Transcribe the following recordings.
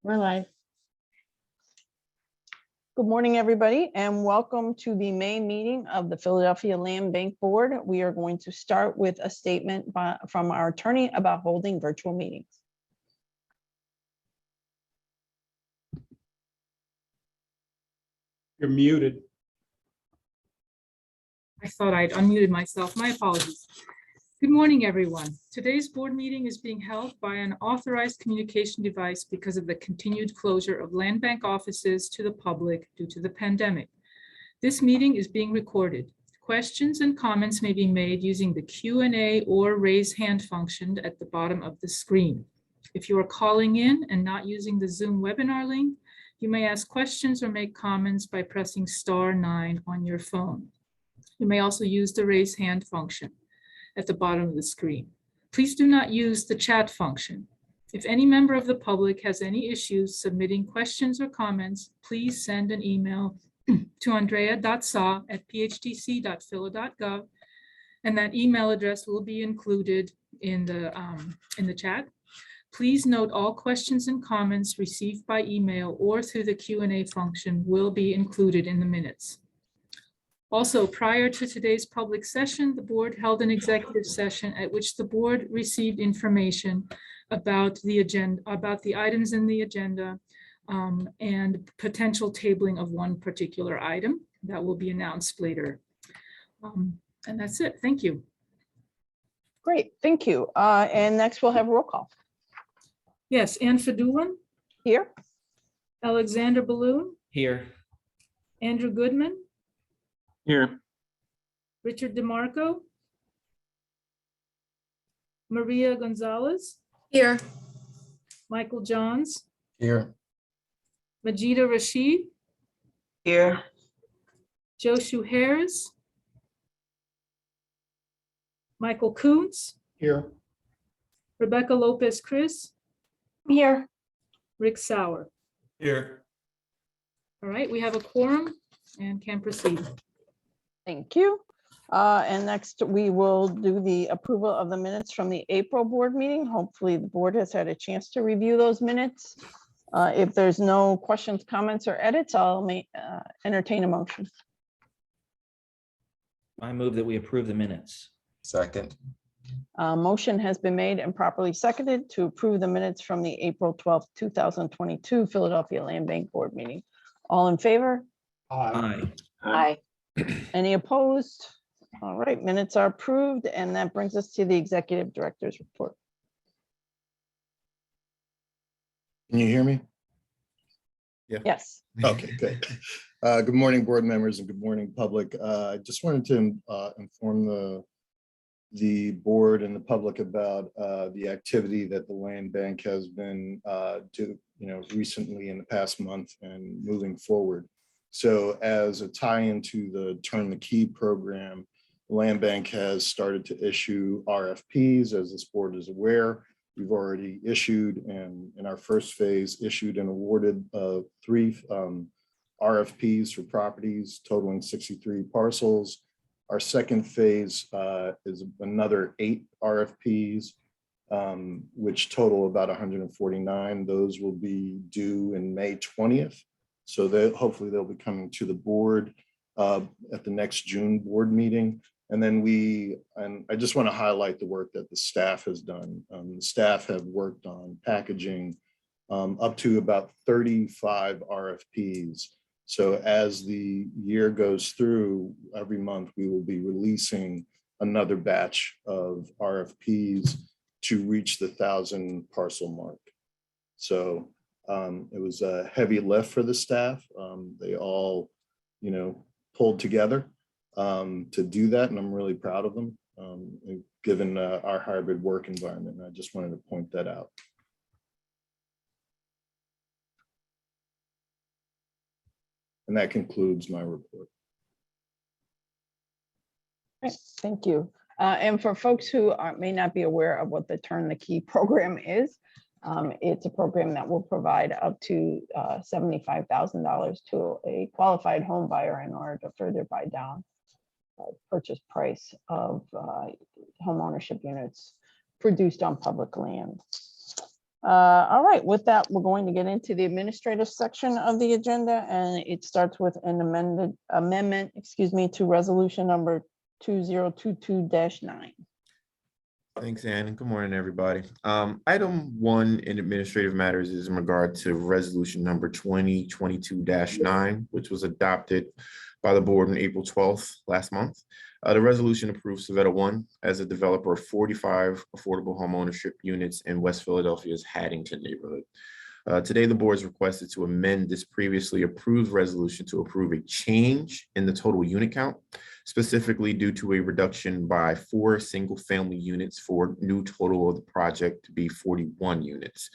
We're live. Good morning, everybody, and welcome to the May meeting of the Philadelphia Land Bank Board. We are going to start with a statement from our attorney about holding virtual meetings. You're muted. I thought I'd unmuted myself. My apologies. Good morning, everyone. Today's board meeting is being held by an authorized communication device because of the continued closure of land bank offices to the public due to the pandemic. This meeting is being recorded. Questions and comments may be made using the Q&A or raise hand function at the bottom of the screen. If you are calling in and not using the Zoom webinar link, you may ask questions or make comments by pressing *9 on your phone. You may also use the raise hand function at the bottom of the screen. Please do not use the chat function. If any member of the public has any issues submitting questions or comments, please send an email to andrea.saw@phdc.phila.gov, and that email address will be included in the chat. Please note all questions and comments received by email or through the Q&A function will be included in the minutes. Also, prior to today's public session, the board held an executive session at which the board received information about the agenda, about the items in the agenda, and potential tabling of one particular item that will be announced later. And that's it. Thank you. Great, thank you. And next we'll have roll call. Yes, Ann Fedulin, Here. Alexander Balloon, Here. Andrew Goodman, Here. Richard DeMarco, Maria Gonzalez, Here. Michael Johns, Here. Majida Rashid, Here. Joshu Harris, Michael Kuntz, Here. Rebecca Lopez Chris, Here. Rick Sauer. Here. All right, we have a quorum and can proceed. Thank you. And next we will do the approval of the minutes from the April board meeting. Hopefully the board has had a chance to review those minutes. If there's no questions, comments, or edits, I'll entertain a motion. I move that we approve the minutes. Second. Motion has been made and properly seconded to approve the minutes from the April 12th, 2022 Philadelphia Land Bank Board meeting. All in favor? Aye. Aye. Any opposed? All right, minutes are approved, and that brings us to the executive director's report. Can you hear me? Yes. Okay, good. Good morning, board members, and good morning, public. I just wanted to inform the board and the public about the activity that the land bank has been recently in the past month and moving forward. So as a tie-in to the Turn the Key program, the land bank has started to issue RFPs. As this board is aware, we've already issued and in our first phase issued and awarded 3 RFPs for properties totaling 63 parcels. Our second phase is another 8 RFPs, which total about 149. Those will be due in May 20th. So hopefully they'll be coming to the board at the next June board meeting. And then I just want to highlight the work that the staff has done. The staff have worked on packaging up to about 35 RFPs. So as the year goes through, every month we will be releasing another batch of RFPs to reach the 1,000 parcel mark. So it was a heavy lift for the staff. They all, pulled together to do that, and I'm really proud of them, given our hybrid work environment. And I just wanted to point that out. And that concludes my report. Right, thank you. And for folks who may not be aware of what the Turn the Key program is, it's a program that will provide up to $75,000 to a qualified home buyer in order to further buy down purchase price of home ownership units produced on public land. All right, with that, we're going to get into the administrative section of the agenda, and it starts with an amendment, to resolution number 2022-9. Thanks, Ann, and good morning, everybody. Item 1 in administrative matters is in regard to resolution number 2022-9, which was adopted by the board on April 12th last month. The resolution approves Savetta 1 as a developer of 45 affordable homeownership units in West Philadelphia's Haddington neighborhood. Today, the board is requested to amend this previously approved resolution to approve a change in the total unit count, specifically due to a reduction by 4 single-family units for new total of the project to be 41 units.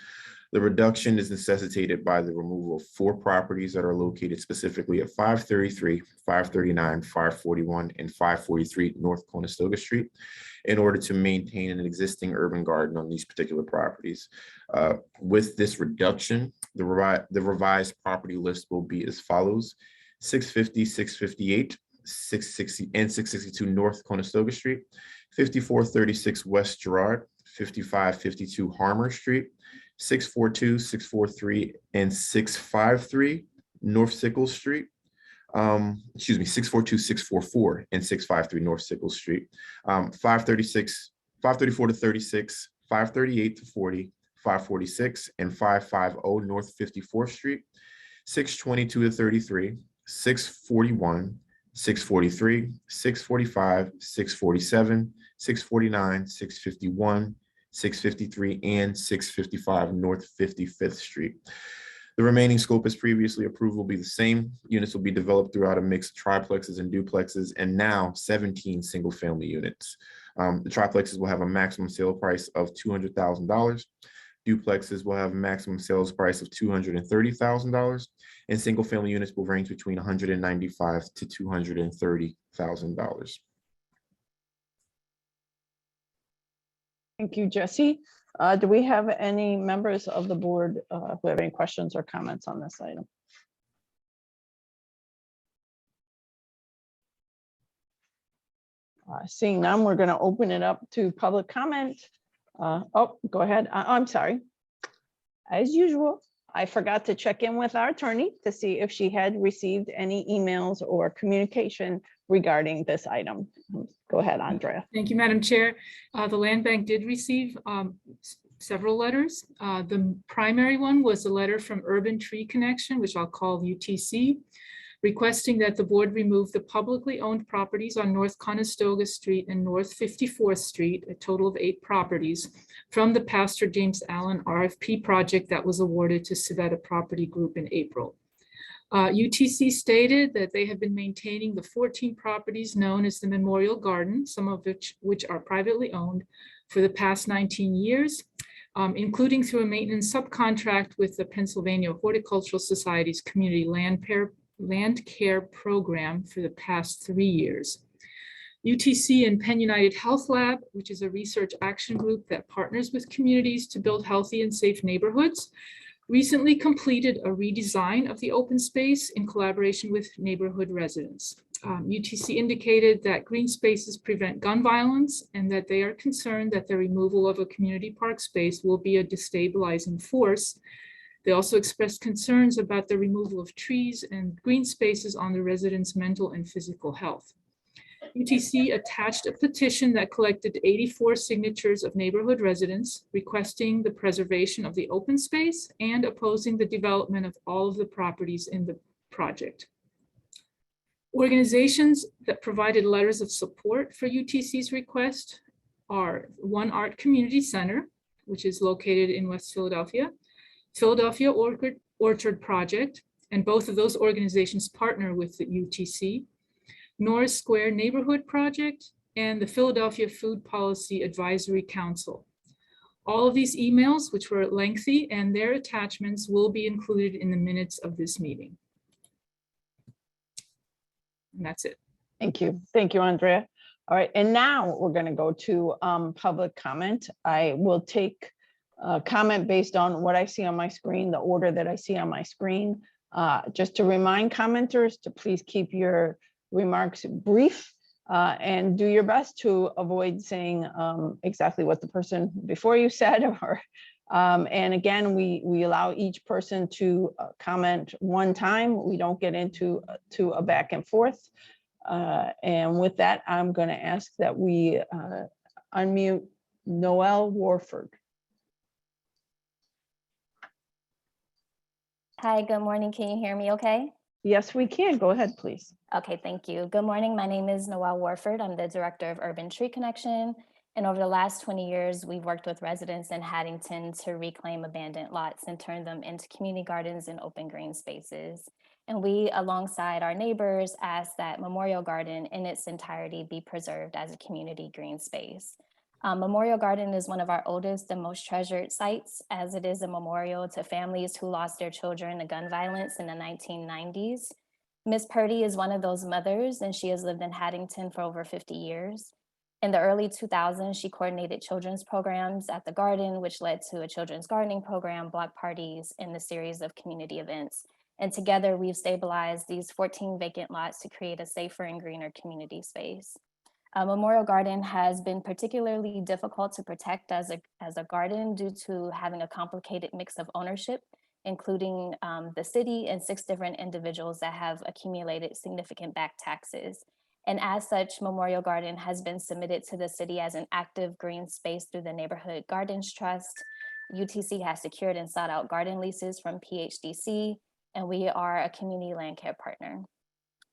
The reduction is necessitated by the removal of 4 properties that are located specifically at 533, 539, 541, and 543 North Conestoga Street in order to maintain an existing urban garden on these particular properties. With this reduction, the revised property list will be as follows: 650, 658, 660, and 662 North Conestoga Street, 5436 West Girard, 5552 Harmer Street, 642, 643, and 653 North Sickles Street. 642, 644, and 653 North Sickles Street. 534 to 36, 538 to 40, 546, and 550 North 54th Street. 622 to 33, 641, 643, 645, 647, 649, 651, 653, and 655 North 55th Street. The remaining scope as previously approved will be the same. Units will be developed throughout a mix of triplexes and duplexes, and now 17 single-family units. The triplexes will have a maximum sale price of $200,000. Duplexes will have a maximum sales price of $230,000, and single-family units will range between $195,000 to $230,000. Thank you, Jesse. Do we have any members of the board who have any questions or comments on this item? Seeing none, we're going to open it up to public comment. Oh, go ahead. I'm sorry. As usual, I forgot to check in with our attorney to see if she had received any emails or communication regarding this item. Go ahead, Andrea. Thank you, Madam Chair. The Land Bank did receive several letters. The primary one was a letter from Urban Tree Connection, which I'll call UTC, requesting that the board remove the publicly owned properties on North Conestoga Street and North 54th Street, a total of 8 properties, from the Pastor James Allen RFP project that was awarded to Savetta Property Group in April. UTC stated that they have been maintaining the 14 properties known as the Memorial Garden, some of which are privately owned, for the past 19 years, including through a maintenance subcontract with the Pennsylvania Horticultural Society's Community Land Care Program for the past 3 years. UTC and Penn United Health Lab, which is a research action group that partners with communities to build healthy and safe neighborhoods, recently completed a redesign of the open space in collaboration with neighborhood residents. UTC indicated that green spaces prevent gun violence and that they are concerned that the removal of a community park space will be a destabilizing force. They also expressed concerns about the removal of trees and green spaces on the residents' mental and physical health. UTC attached a petition that collected 84 signatures of neighborhood residents requesting the preservation of the open space and opposing the development of all of the properties in the project. Organizations that provided letters of support for UTC's request are One Art Community Center, which is located in West Philadelphia, Philadelphia Orchard Project, and both of those organizations partner with the UTC, Norris Square Neighborhood Project, and the Philadelphia Food Policy Advisory Council. All of these emails, which were lengthy, and their attachments will be included in the minutes of this meeting. And that's it. Thank you. Thank you, Andrea. All right, and now we're going to go to public comment. I will take comment based on what I see on my screen, the order that I see on my screen. Just to remind commenters to please keep your remarks brief and do your best to avoid saying exactly what the person before you said or And again, we allow each person to comment one time. We don't get into a back and forth. And with that, I'm going to ask that we unmute Noel Warford. Hi, good morning. Can you hear me okay? Yes, we can. Go ahead, please. Okay, thank you. Good morning. My name is Noelle Warford. I'm the Director of Urban Tree Connection. And over the last 20 years, we've worked with residents in Haddington to reclaim abandoned lots and turn them into community gardens and open green spaces. And we, alongside our neighbors, ask that Memorial Garden in its entirety be preserved as a community green space. Memorial Garden is one of our oldest and most treasured sites, as it is a memorial to families who lost their children to gun violence in the 1990s. Ms. Purdy is one of those mothers, and she has lived in Haddington for over 50 years. In the early 2000s, she coordinated children's programs at the garden, which led to a children's gardening program, block parties, and a series of community events. And together, we've stabilized these 14 vacant lots to create a safer and greener community space. Memorial Garden has been particularly difficult to protect as a garden due to having a complicated mix of ownership, including the city and 6 different individuals that have accumulated significant back taxes. And as such, Memorial Garden has been submitted to the city as an active green space through the Neighborhood Gardens Trust. UTC has secured and sought out garden leases from PHDC, and we are a community land care partner.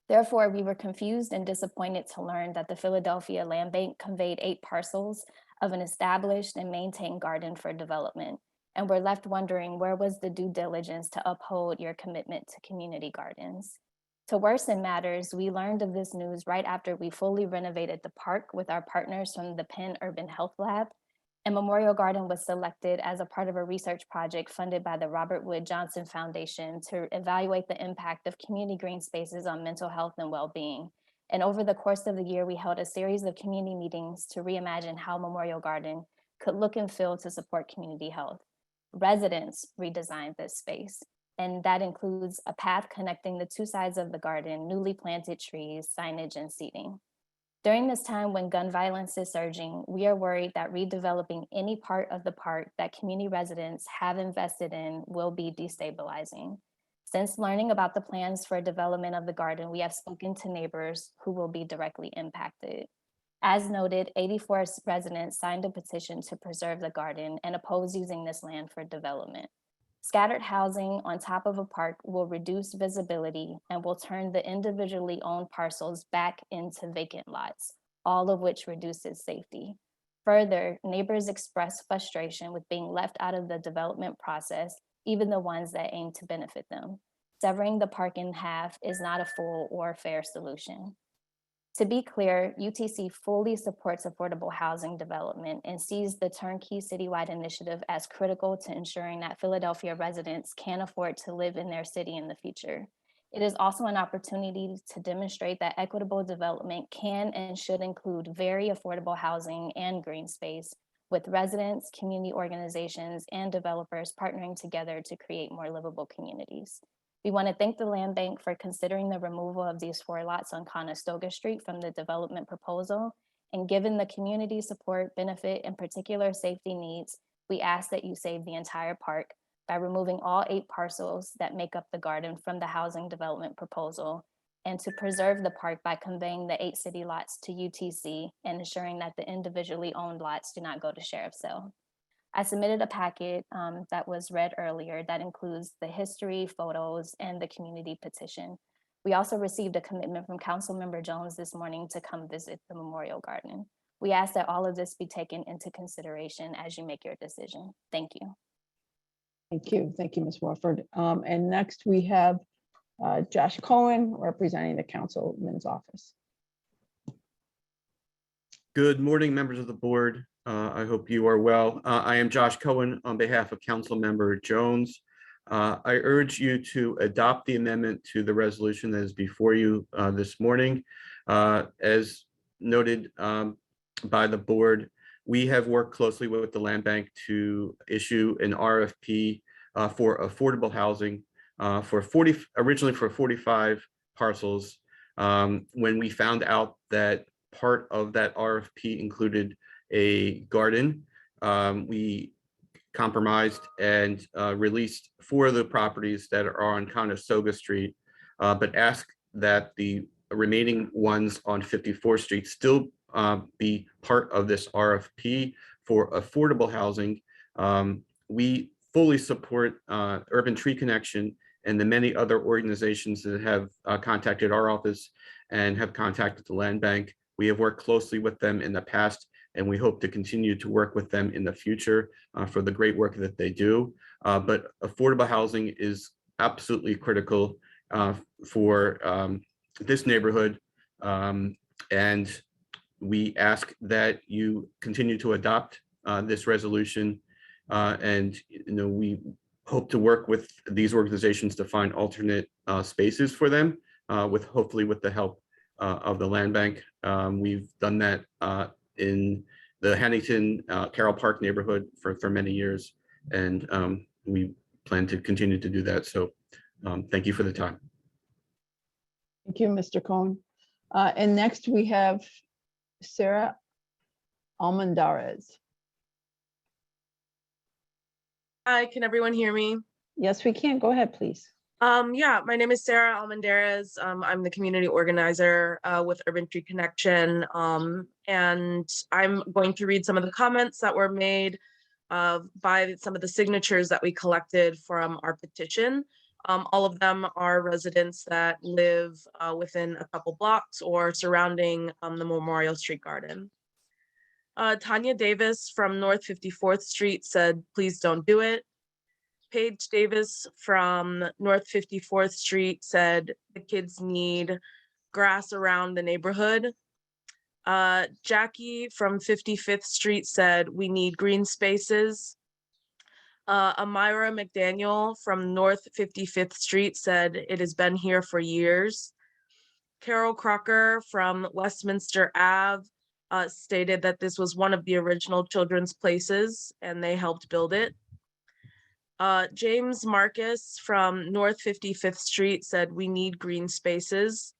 Therefore, we were confused and disappointed to learn that the Philadelphia Land Bank conveyed 8 parcels of an established and maintained garden for development. And we're left wondering, where was the due diligence to uphold your commitment to community gardens? To worsen matters, we learned of this news right after we fully renovated the park with our partners from the Penn Urban Health Lab. And Memorial Garden was selected as a part of a research project funded by the Robert Wood Johnson Foundation to evaluate the impact of community green spaces on mental health and well-being. And over the course of the year, we held a series of community meetings to reimagine how Memorial Garden could look and feel to support community health. Residents redesigned this space, and that includes a path connecting the 2 sides of the garden, newly planted trees, signage, and seating. During this time when gun violence is surging, we are worried that redeveloping any part of the park that community residents have invested in will be destabilizing. Since learning about the plans for development of the garden, we have spoken to neighbors who will be directly impacted. As noted, 84 residents signed a petition to preserve the garden and oppose using this land for development. Scattered housing on top of a park will reduce visibility and will turn the individually owned parcels back into vacant lots, all of which reduces safety. Further, neighbors express frustration with being left out of the development process, even the ones that aim to benefit them. Severing the park in half is not a full or fair solution. To be clear, UTC fully supports affordable housing development and sees the turnkey citywide initiative as critical to ensuring that Philadelphia residents can afford to live in their city in the future. It is also an opportunity to demonstrate that equitable development can and should include very affordable housing and green space, with residents, community organizations, and developers partnering together to create more livable communities. We want to thank the Land Bank for considering the removal of these 4 lots on Conestoga Street from the development proposal. And given the community support, benefit, and particular safety needs, we ask that you save the entire park by removing all 8 parcels that make up the garden from the housing development proposal, and to preserve the park by conveying the 8 city lots to UTC and ensuring that the individually owned lots do not go to sheriff's sale. I submitted a packet that was read earlier that includes the history, photos, and the community petition. We also received a commitment from Councilmember Jones this morning to come visit the Memorial Garden. We ask that all of this be taken into consideration as you make your decision. Thank you. Thank you. Thank you, Ms. Warford. And next we have Josh Cohen representing the councilman's office. Good morning, members of the board. I hope you are well. I am Josh Cohen on behalf of Council Member Jones. I urge you to adopt the amendment to the resolution that is before you this morning. As noted by the board, we have worked closely with the Land Bank to issue an RFP for affordable housing originally for 45 parcels. When we found out that part of that RFP included a garden, we compromised and released 4 of the properties that are on Conestoga Street, but ask that the remaining ones on 54th Street still be part of this RFP for affordable housing. We fully support Urban Tree Connection and the many other organizations that have contacted our office and have contacted the land bank. We have worked closely with them in the past, and we hope to continue to work with them in the future for the great work that they do. But affordable housing is absolutely critical for this neighborhood. And we ask that you continue to adopt this resolution. And we hope to work with these organizations to find alternate spaces for them, hopefully with the help of the land bank. We've done that in the Huntington Carroll Park neighborhood for many years, and we plan to continue to do that. So thank you for the time. Thank you, Mr. Cohen. And next we have Sarah Almendarez. Hi, can everyone hear me? Yes, we can. Go ahead, please. Yeah, my name is Sarah Almendarez. I'm the community organizer with Urban Tree Connection. And I'm going to read some of the comments that were made by some of the signatures that we collected from our petition. All of them are residents that live within a couple blocks or surrounding the Memorial Street Garden. Tanya Davis from North 54th Street said, please don't do it. Paige Davis from North 54th Street said, the kids need grass around the neighborhood. Jackie from 55th Street said, we need green spaces. Amira McDaniel from North 55th Street said, it has been here for years. Carol Crocker from Westminster Ave stated that this was one of the original children's places and they helped build it. James Marcus from North 55th Street said, we need green spaces.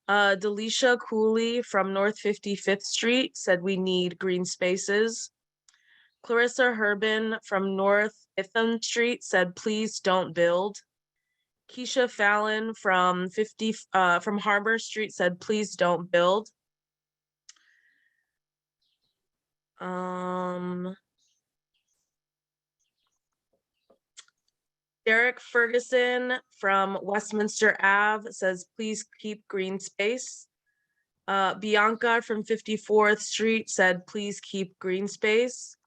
Delisha Cooley from North 55th Street said, we need green spaces. Clarissa Herbin from North 5th Street said, please don't build. Keisha Fallon from Harbor Street said, please don't build. Derek Ferguson from Westminster Ave says, please keep green space. Bianca from 54th Street said, please keep green space.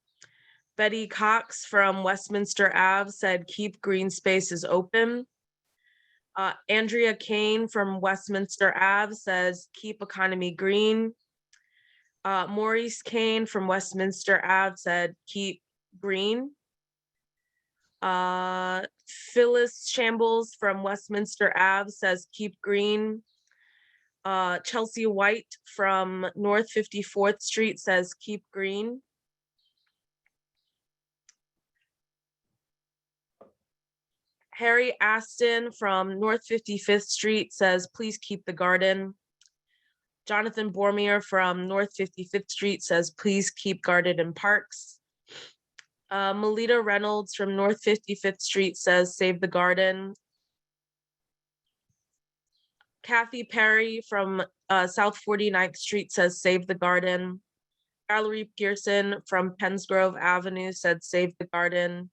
Betty Cox from Westminster Ave said, keep green spaces open. Andrea Kane from Westminster Ave says, keep economy green. Maurice Kane from Westminster Ave said, keep green. Phyllis Shambles from Westminster Ave says, keep green. Chelsea White from North 54th Street says, keep green. Harry Aston from North 55th Street says, please keep the garden. Jonathan Bormier from North 55th Street says, please keep garden and parks. Melita Reynolds from North 55th Street says, save the garden. Kathy Perry from South 49th Street says, save the garden. Valerie Pearson from Pensgrove Avenue said, save the garden.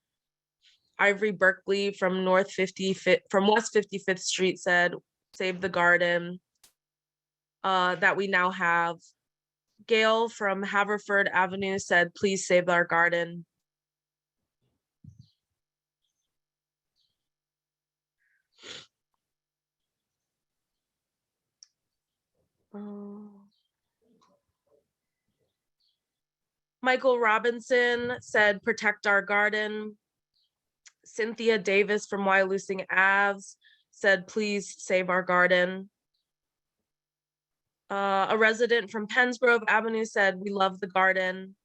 Ivory Berkeley from West 55th Street said, save the garden. That we now have. Gail from Haverford Avenue said, please save our garden. Michael Robinson said, protect our garden. Cynthia Davis from Wyalusing Ave said, please save our garden. A resident from Pensgrove Avenue said, we love the garden.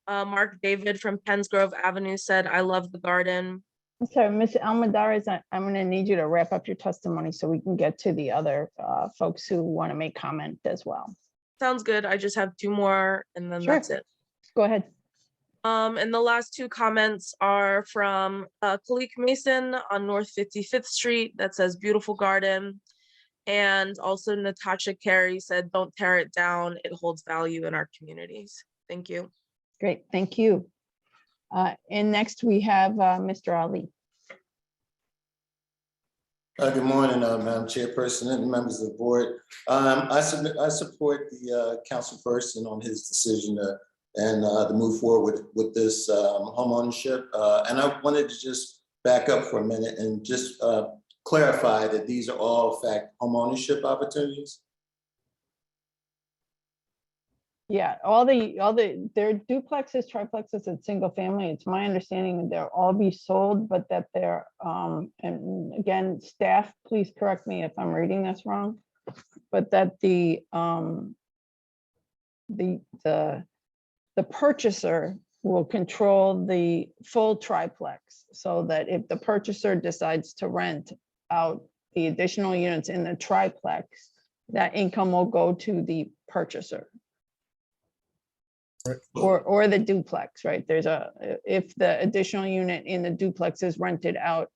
Mark David from Pensgrove Avenue said, I love the garden. I'm sorry, Ms. Almendarez, I'm going to need you to wrap up your testimony so we can get to the other folks who want to make comment as well. Sounds good. I just have 2 more and then Sure. that's it. Go ahead. And the last two comments are from Kalik Mason on North 55th Street that says beautiful garden. And also Natasha Carey said, don't tear it down. It holds value in our communities. Thank you. Great, thank you. And next we have Mr. Ali. Good morning, Madam Chairperson and members of the board. I support the councilperson on his decision to move forward with this home ownership. And I wanted to just back up for a minute and just clarify that these are all, in fact, home ownership opportunities. Yeah, they're duplexes, triplexes, and single family. It's my understanding that they'll all be sold, but that they're, and again, staff, please correct me if I'm reading this wrong, but that the purchaser will control the full triplex, so that if the purchaser decides to rent out the additional units in the triplex, that income will go to the purchaser. Or the duplex, right? If the additional unit in the duplex is rented out,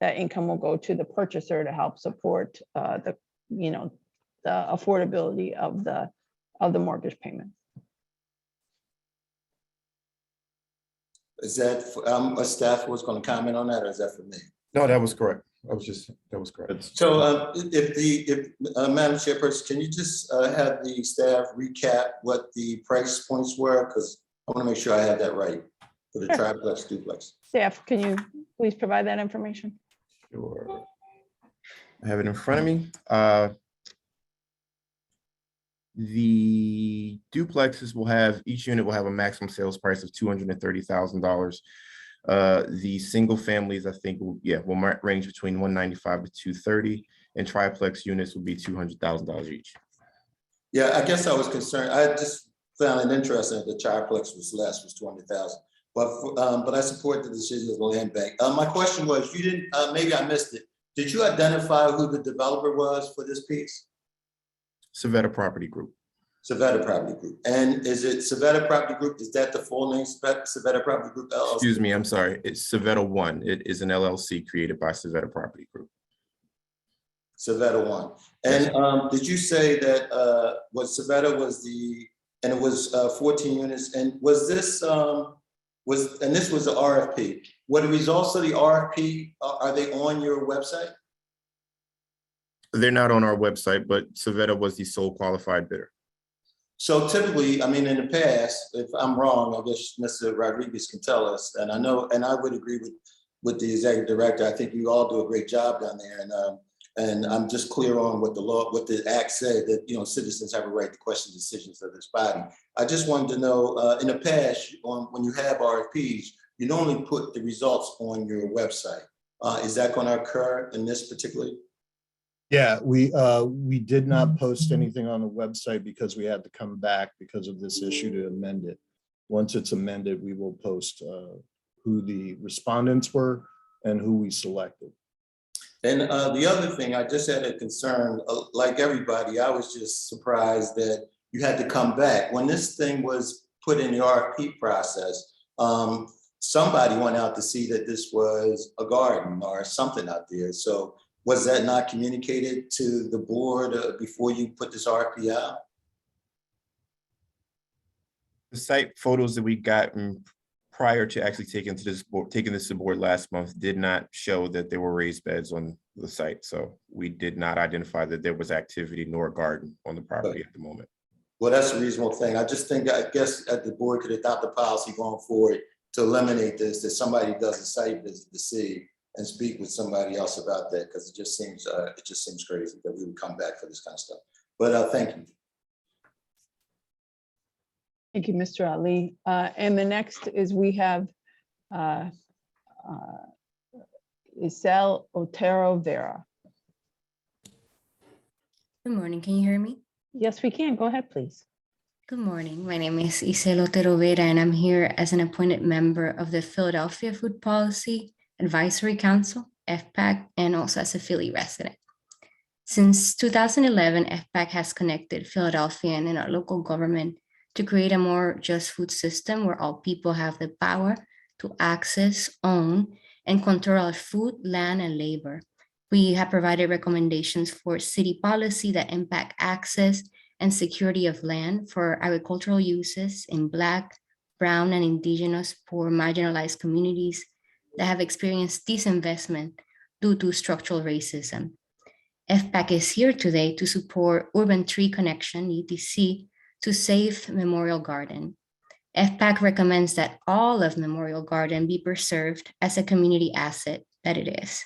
that income will go to the purchaser to help support the affordability of the mortgage payment. Is that, a staff was going to comment on that, or is that for me? No, that was correct. That was correct. So Madam Chairperson, can you just have the staff recap what the price points were? Because I want to make sure I have that right for the triplex, duplex. Staff, can you please provide that information? Sure. I have it in front of me. The duplexes will have, each unit will have a maximum sales price of $230,000. The single families, I think, will range between $195,000 to $230,000, and triplex units will be $200,000 each. Yeah, I guess I was concerned. I just found it interesting that the triplex was less, was $200,000. But I support the decision of the land bank. My question was, you didn't, maybe I missed it. Did you identify who the developer was for this piece? Savetta Property Group. Savetta Property Group. And is it Savetta Property Group? Is that the full name, Savetta Property Group LLC? Excuse me, I'm sorry. It's Savetta One. It is an LLC created by Savetta Property Group. Savetta One. And did you say that what Savetta was and it was 14 units, and was this, this was the RFP. Were the results of the RFP, are they on your website? They're not on our website, but Savetta was the sole qualified bidder. So typically, I mean, in the past, if I'm wrong, I guess Mr. Rodriguez can tell us, and I know, and I would agree with the executive director. I think you all do a great job down there, and I'm just clear on what the act said, that citizens have a right to question decisions of this body. I just wanted to know, in the past, when you have RFPs, you normally put the results on your website. Is that going to occur in this particularly? Yeah, we did not post anything on the website because we had to come back because of this issue to amend it. Once it's amended, we will post who the respondents were and who we selected. And the other thing, I just had a concern, like everybody, I was just surprised that you had to come back. When this thing was put in the RFP process, somebody went out to see that this was a garden or something out there. So was that not communicated to the board before you put this RFP out? The site photos that we got prior to actually taking this to board last month did not show that there were raised beds on the site. So we did not identify that there was activity nor a garden on the property at the moment. Well, that's a reasonable thing. I guess that the board could adopt a policy going forward to eliminate this, that somebody does a site visit to see and speak with somebody else about that, because it just seems crazy that we would come back for this kind of stuff. But thank you. Thank you, Mr. Ali. And the next is we have Isel Otero Vera. Good morning, can you hear me? Yes, we can. Go ahead, please. Good morning, my name is Isel Otero Vera, and I'm here as an appointed member of the Philadelphia Food Policy Advisory Council, FPAC, and also as a Philly resident. Since 2011, FPAC has connected Philadelphia and our local government to create a more just food system where all people have the power to access, own, and control our food, land, and labor. We have provided recommendations for city policy that impact access and security of land for agricultural uses in Black, Brown, and Indigenous poor marginalized communities that have experienced disinvestment due to structural racism. FPAC is here today to support Urban Tree Connection, UTC, to save Memorial Garden. FPAC recommends that all of Memorial Garden be preserved as a community asset that it is,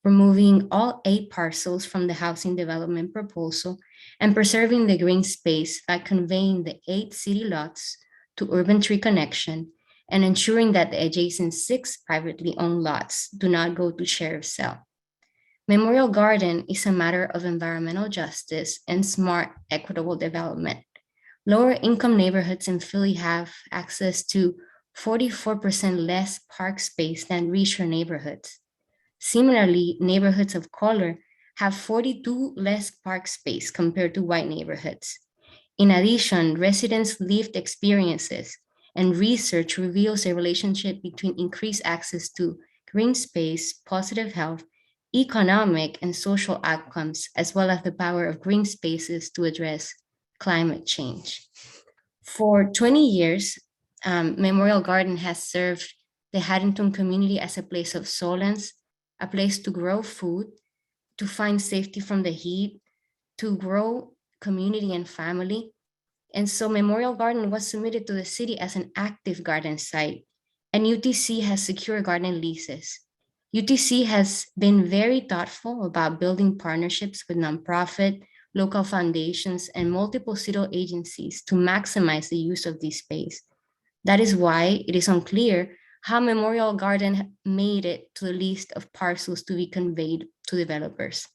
removing all 8 parcels from the housing development proposal and preserving the green space by conveying the 8 city lots to Urban Tree Connection and ensuring that the adjacent 6 privately owned lots do not go to sheriff's sale. Memorial Garden is a matter of environmental justice and smart, equitable development. Lower income neighborhoods in Philly have access to 44% less park space than richer neighborhoods. Similarly, neighborhoods of color have 42 less park space compared to white neighborhoods. In addition, residents' lived experiences and research reveals a relationship between increased access to green space, positive health, economic and social outcomes, as well as the power of green spaces to address climate change. For 20 years, Memorial Garden has served the Haddington community as a place of solace, a place to grow food, to find safety from the heat, to grow community and family. And so Memorial Garden was submitted to the city as an active garden site, and UTC has secured garden leases. UTC has been very thoughtful about building partnerships with nonprofit, local foundations, and multiple city agencies to maximize the use of this space. That is why it is unclear how Memorial Garden made it to the list of parcels to be conveyed to developers.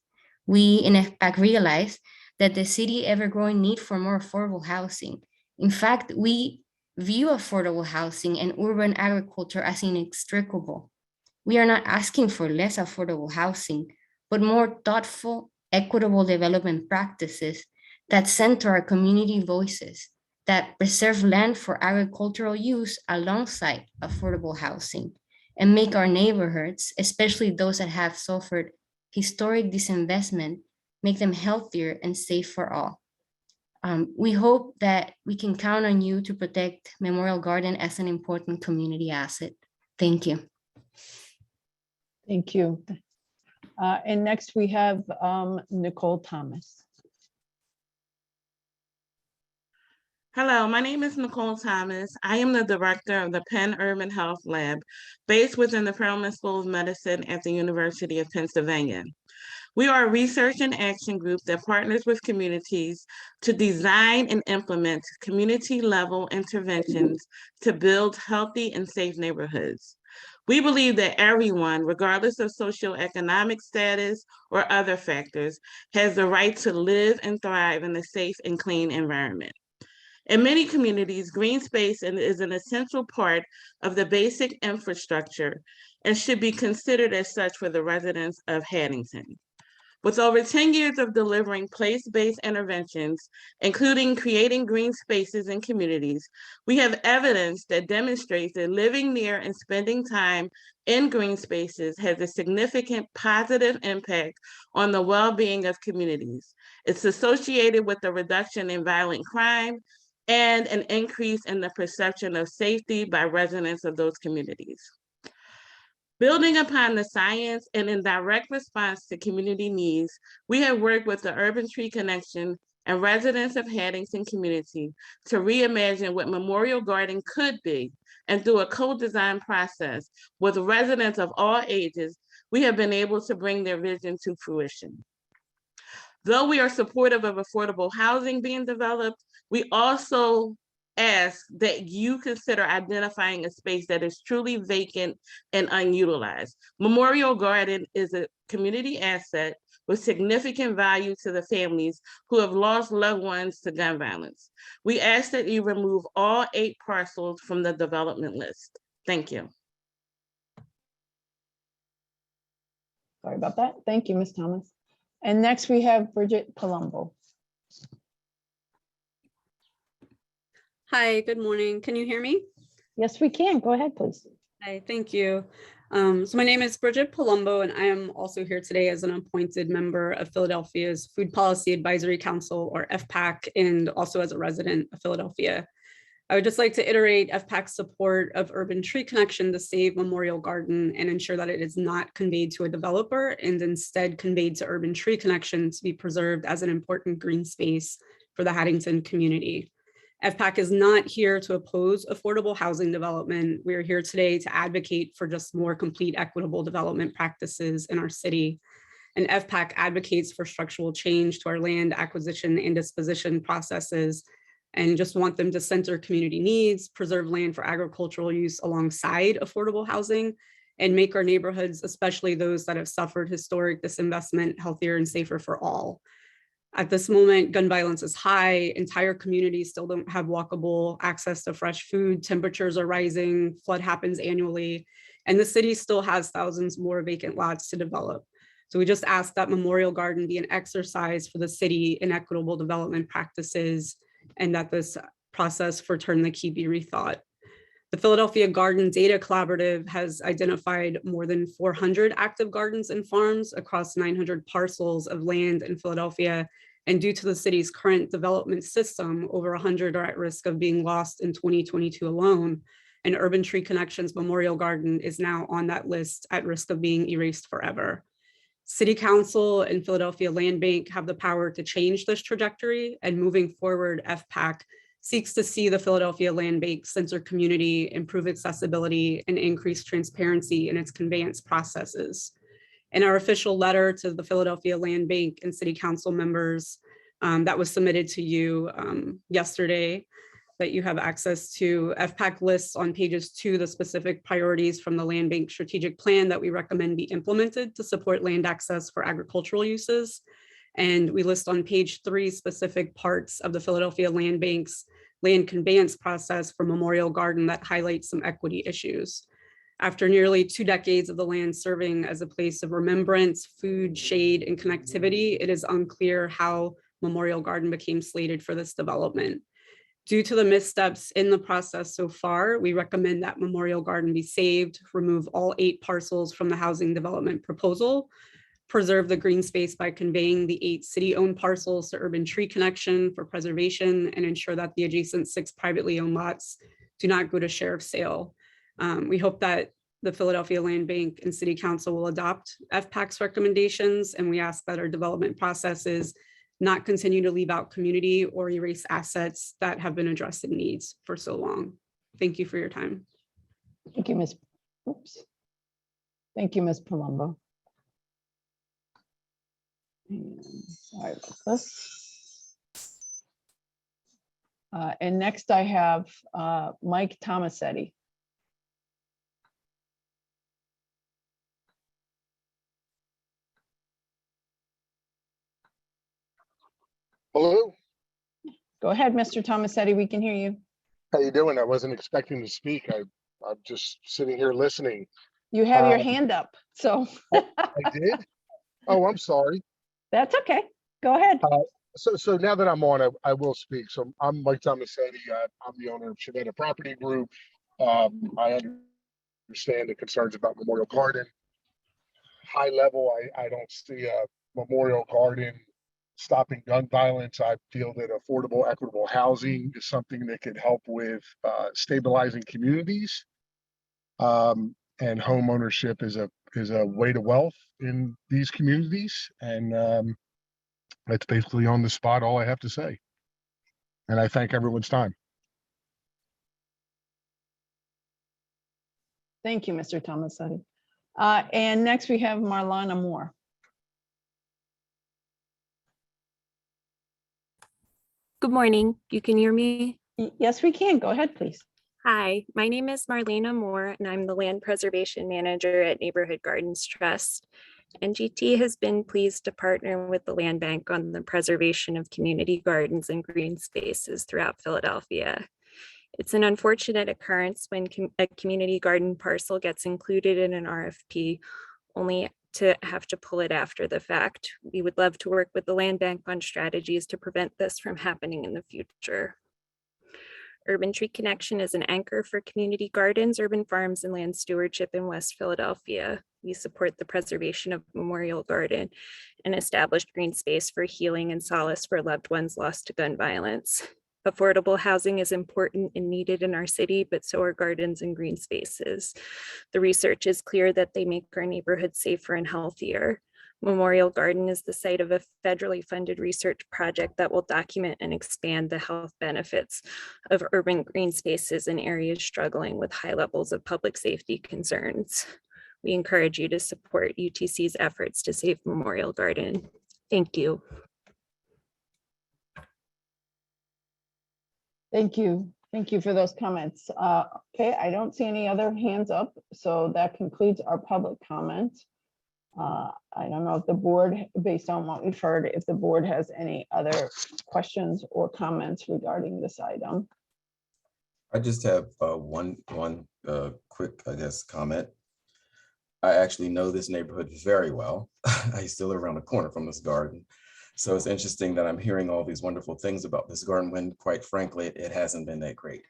We in FPAC realize that the city ever-growing need for more affordable housing. In fact, we view affordable housing and urban agriculture as inextricable. We are not asking for less affordable housing, but more thoughtful, equitable development practices that center our community voices, that preserve land for agricultural use alongside affordable housing, and make our neighborhoods, especially those that have suffered historic disinvestment, make them healthier and safe for all. We hope that we can count on you to protect Memorial Garden as an important community asset. Thank you. Thank you. And next we have Nicole Thomas. Hello, my name is Nicole Thomas. I am the director of the Penn Urban Health Lab based within the Perelman School of Medicine at the University of Pennsylvania. We are a research and action group that partners with communities to design and implement community-level interventions to build healthy and safe neighborhoods. We believe that everyone, regardless of socioeconomic status or other factors, has the right to live and thrive in a safe and clean environment. In many communities, green space is an essential part of the basic infrastructure and should be considered as such for the residents of Haddington. With over 10 years of delivering place-based interventions, including creating green spaces in communities, we have evidence that demonstrates that living near and spending time in green spaces has a significant positive impact on the well-being of communities. It's associated with a reduction in violent crime and an increase in the perception of safety by residents of those communities. Building upon the science and in direct response to community needs, we have worked with the Urban Tree Connection and residents of Haddington community to reimagine what Memorial Garden could be, and through a co-design process with residents of all ages, we have been able to bring their vision to fruition. Though we are supportive of affordable housing being developed, we also ask that you consider identifying a space that is truly vacant and unutilized. Memorial Garden is a community asset with significant value to the families who have lost loved ones to gun violence. We ask that you remove all 8 parcels from the development list. Thank you. Sorry about that. Thank you, Ms. Thomas. And next we have Bridget Colombo. Hi, good morning. Can you hear me? Yes, we can. Go ahead, please. Hi, thank you. So my name is Bridget Palumbo, and I am also here today as an appointed member of Philadelphia's Food Policy Advisory Council, or FPAC, and also as a resident of Philadelphia. I would just like to iterate FPAC's support of Urban Tree Connection to save Memorial Garden and ensure that it is not conveyed to a developer and instead conveyed to Urban Tree Connection to be preserved as an important green space for the Haddington community. FPAC is not here to oppose affordable housing development. We are here today to advocate for just more complete equitable development practices in our city. And FPAC advocates for structural change to our land acquisition and disposition processes, and just want them to center community needs, preserve land for agricultural use alongside affordable housing, and make our neighborhoods, especially those that have suffered historic disinvestment, healthier and safer for all. At this moment, gun violence is high. Entire communities still don't have walkable access to fresh food. Temperatures are rising. Flood happens annually. And the city still has thousands more vacant lots to develop. So we just ask that Memorial Garden be an exercise for the city in equitable development practices, and that this process for Turn the Key be rethought. The Philadelphia Garden Data Collaborative has identified more than 400 active gardens and farms across 900 parcels of land in Philadelphia. And due to the city's current development system, over 100 are at risk of being lost in 2022 alone. And Urban Tree Connections Memorial Garden is now on that list at risk of being erased forever. City Council and Philadelphia Land Bank have the power to change this trajectory, and moving forward, FPAC seeks to see the Philadelphia Land Bank center community, improve accessibility, and increase transparency in its conveyance processes. In our official letter to the Philadelphia Land Bank and City Council members that was submitted to you yesterday, that you have access to, FPAC lists on pages 2 the specific priorities from the Land Bank strategic plan that we recommend be implemented to support land access for agricultural uses. And we list on page 3 specific parts of the Philadelphia Land Bank's land conveyance process for Memorial Garden that highlights some equity issues. After nearly 2 decades of the land serving as a place of remembrance, food, shade, and connectivity, it is unclear how Memorial Garden became slated for this development. Due to the missteps in the process so far, we recommend that Memorial Garden be saved, remove all 8 parcels from the housing development proposal, preserve the green space by conveying the 8 city-owned parcels to Urban Tree Connection for preservation, and ensure that the adjacent 6 privately owned lots do not go to sheriff's sale. We hope that the Philadelphia Land Bank and City Council will adopt FPAC's recommendations, and we ask that our development processes not continue to leave out community or erase assets that have been addressed in needs for so long. Thank you for your time. Thank you, Ms. Oops. Thank you, Ms. Palumbo. Sorry about this. And next I have Mike Tomasetti. Hello. Go ahead, Mr. Tomasetti, we can hear you. How you doing? I wasn't expecting to speak. I'm just sitting here listening. You have your hand up, so. I did? Oh, I'm sorry. That's okay. Go ahead. So now that I'm on, I will speak. So I'm Mike Tomasetti. I'm the owner of Shavetta Property Group. I understand the concerns about Memorial Garden. High level, I don't see a Memorial Garden stopping gun violence. I feel that affordable, equitable housing is something that could help with stabilizing communities. And home ownership is a way to wealth in these communities. And that's basically on the spot all I have to say. And I thank everyone's time. Thank you, Mr. Tomasetti. And next we have Marlana Moore. Good morning. You can hear me? Yes, we can. Go ahead, please. Hi, my name is Marlena Moore, and I'm the Land Preservation Manager at Neighborhood Gardens Trust. NGT has been pleased to partner with the Land Bank on the preservation of community gardens and green spaces throughout Philadelphia. It's an unfortunate occurrence when a community garden parcel gets included in an RFP, only to have to pull it after the fact. We would love to work with the Land Bank on strategies to prevent this from happening in the future. Urban Tree Connection is an anchor for community gardens, urban farms, and land stewardship in West Philadelphia. We support the preservation of Memorial Garden, an established green space for healing and solace for loved ones lost to gun violence. Affordable housing is important and needed in our city, but so are gardens and green spaces. The research is clear that they make our neighborhoods safer and healthier. Memorial Garden is the site of a federally funded research project that will document and expand the health benefits of urban green spaces in areas struggling with high levels of public safety concerns. We encourage you to support UTC's efforts to save Memorial Garden. Thank you. Thank you. Thank you for those comments. Okay, I don't see any other hands up, so that concludes our public comment. I don't know if the board, based on what we've heard, if the board has any other questions or comments regarding this item. I just have one quick, I guess, comment. I actually know this neighborhood very well. I used to live around the corner from this garden. So it's interesting that I'm hearing all these wonderful things about this garden when, quite frankly, it hasn't been that great.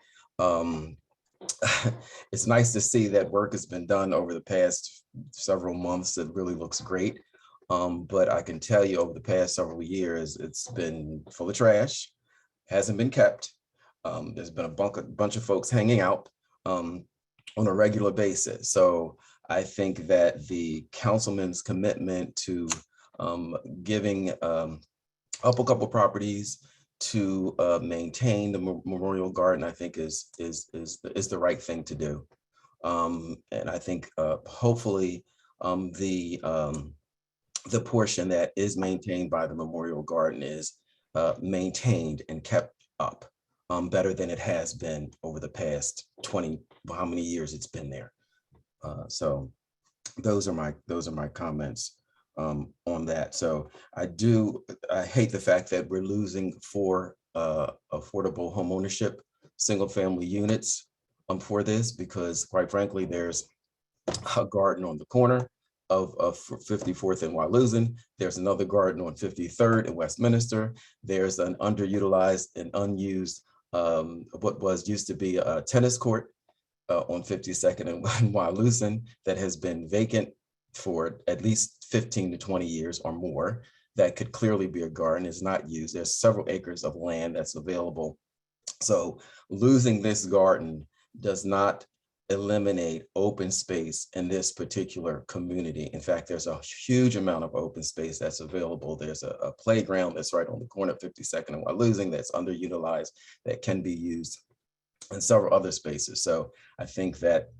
It's nice to see that work has been done over the past several months. It really looks great. But I can tell you over the past several years, it's been full of trash, hasn't been kept. There's been a bunch of folks hanging out on a regular basis. So I think that the councilman's commitment to giving up a couple properties to maintain the Memorial Garden, I think is the right thing to do. And I think hopefully the portion that is maintained by the Memorial Garden is maintained and kept up better than it has been over the past 20, how many years it's been there. So those are my comments on that. So I hate the fact that we're losing 4 affordable homeownership single family units for this, because quite frankly, there's a garden on the corner of 54th and Wyalusing. There's another garden on 53rd in Westminster. There's an underutilized and unused what used to be a tennis court on 52nd and Wyalusing that has been vacant for at least 15 to 20 years or more. That could clearly be a garden, is not used. There's several acres of land that's available. So losing this garden does not eliminate open space in this particular community. In fact, there's a huge amount of open space that's available. There's a playground that's right on the corner of 52nd and Wyalusing that's underutilized, that can be used in several other spaces. So I think that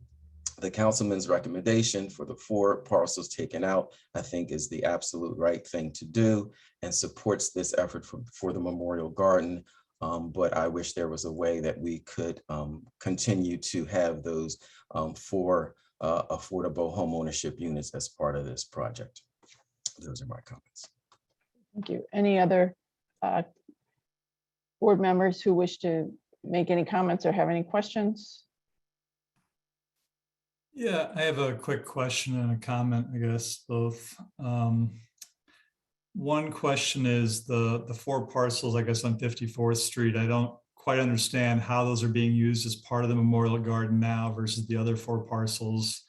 the councilman's recommendation for the 4 parcels taken out, I think is the absolute right thing to do and supports this effort for the Memorial Garden. But I wish there was a way that we could continue to have those 4 affordable homeownership units as part of this project. Those are my comments. Thank you. Any other board members who wish to make any comments or have any questions? Yeah, I have a quick question and a comment, I guess, both. One question is the 4 parcels, I guess, on 54th Street. I don't quite understand how those are being used as part of the Memorial Garden now versus the other 4 parcels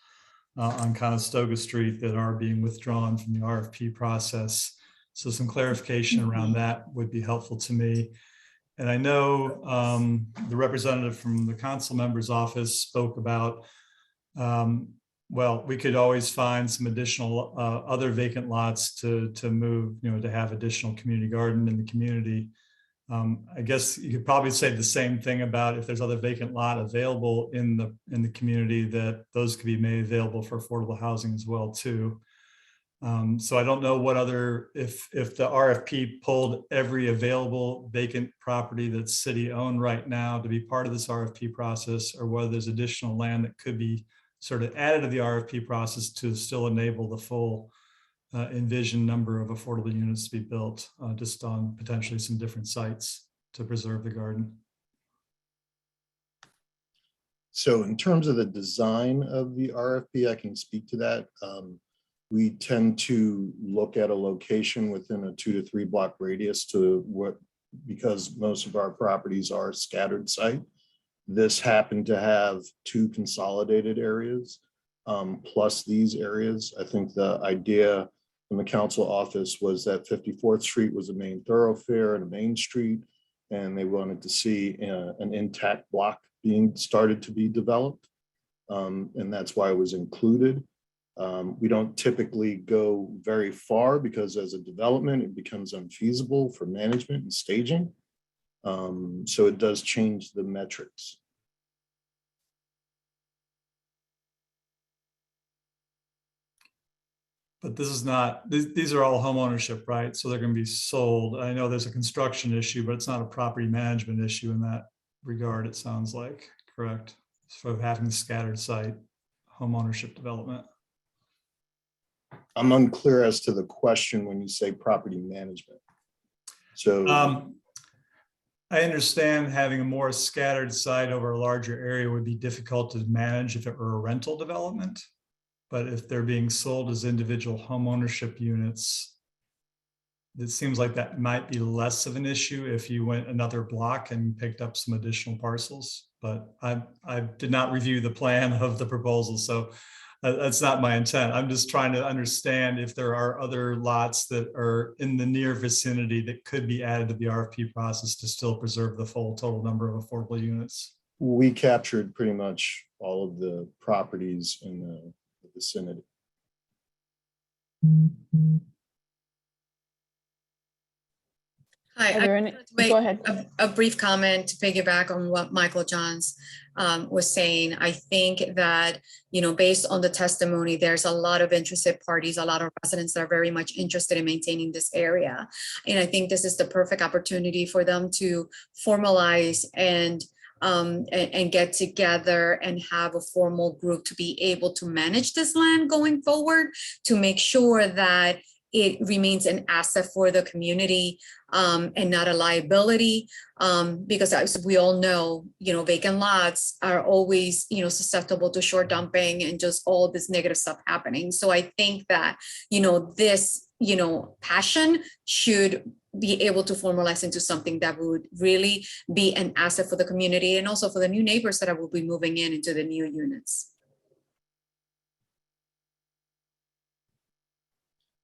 on Conestoga Street that are being withdrawn from the RFP process. So some clarification around that would be helpful to me. And I know the representative from the council member's office spoke about well, we could always find some additional other vacant lots to move, to have additional community garden in the community. I guess you could probably say the same thing about if there's other vacant lot available in the community, that those could be made available for affordable housing as well too. So I don't know what other, if the RFP pulled every available vacant property that's city owned right now to be part of this RFP process, or whether there's additional land that could be sort of added to the RFP process to still enable the full envisioned number of affordable units to be built just on potentially some different sites to preserve the garden. So in terms of the design of the RFP, I can speak to that. We tend to look at a location within a 2 to 3 block radius because most of our properties are scattered site. This happened to have two consolidated areas, plus these areas. I think the idea from the council office was that 54th Street was a main thoroughfare and a main street, and they wanted to see an intact block being started to be developed. And that's why it was included. We don't typically go very far because as a development, it becomes unfeasible for management and staging. So it does change the metrics. But this is not, these are all home ownership, right? So they're going to be sold. I know there's a construction issue, but it's not a property management issue in that regard, it sounds like, correct? For having the scattered site, home ownership development. I'm unclear as to the question when you say property management. So I understand having a more scattered site over a larger area would be difficult to manage if it were a rental development. But if they're being sold as individual home ownership units, it seems like that might be less of an issue if you went another block and picked up some additional parcels. But I did not review the plan of the proposal, so that's not my intent. I'm just trying to understand if there are other lots that are in the near vicinity that could be added to the RFP process to still preserve the full total number of affordable units. we captured pretty much all of the properties in the vicinity. Hi, Are there any- go ahead. a brief comment to piggyback on what Michael Johns was saying. I think that, based on the testimony, there's a lot of interested parties, a lot of residents that are very much interested in maintaining this area. And I think this is the perfect opportunity for them to formalize and get together and have a formal group to be able to manage this land going forward, to make sure that it remains an asset for the community and not a liability, because as we all know, vacant lots are always, susceptible to short dumping and just all this negative stuff happening. So I think that, this, passion should be able to formalize into something that would really be an asset for the community and also for the new neighbors that will be moving into the new units.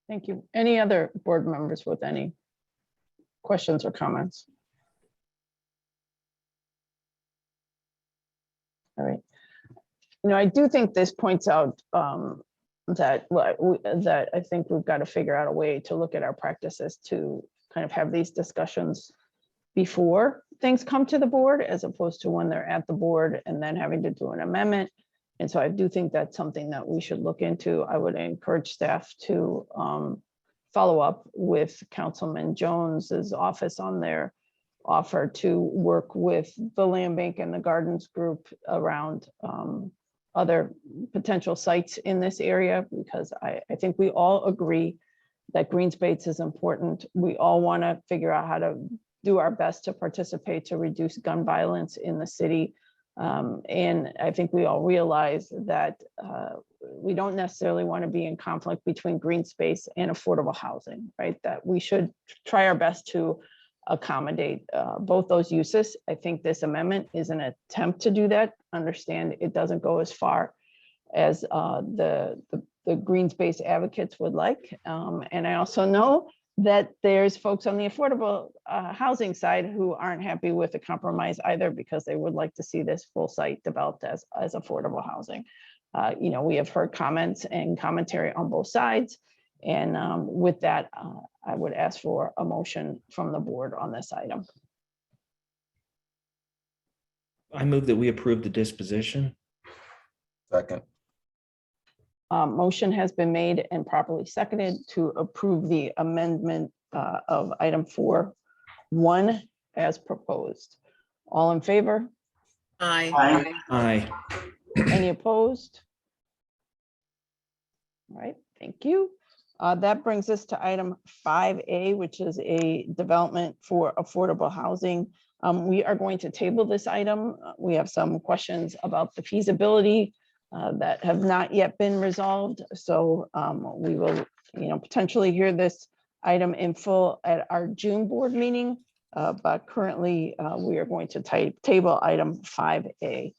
Thank you. Any other board members with any questions or comments? All right. I do think this points out that I think we've got to figure out a way to look at our practices to kind of have these discussions before things come to the board, as opposed to when they're at the board and then having to do an amendment. And so I do think that's something that we should look into. I would encourage staff to follow up with Councilman Jones's office on their offer to work with the Land Bank and the Gardens Group around other potential sites in this area, because I think we all agree that green space is important. We all want to figure out how to do our best to participate to reduce gun violence in the city. And I think we all realize that we don't necessarily want to be in conflict between green space and affordable housing, right? That we should try our best to accommodate both those uses. I think this amendment is an attempt to do that. Understand it doesn't go as far as the green space advocates would like. And I also know that there's folks on the affordable housing side who aren't happy with the compromise either, because they would like to see this full site developed as affordable housing. We have heard comments and commentary on both sides. And with that, I would ask for a motion from the board on this item. I move that we approve the disposition. Second. Motion has been made and properly seconded to approve the amendment of item 4.1 as proposed. All in favor? Aye. Aye. Any opposed? All right, thank you. That brings us to item 5A, which is a development for affordable housing. We are going to table this item. We have some questions about the feasibility that have not yet been resolved. So we will, potentially hear this item in full at our June board meeting. But currently, we are going to table item 5A.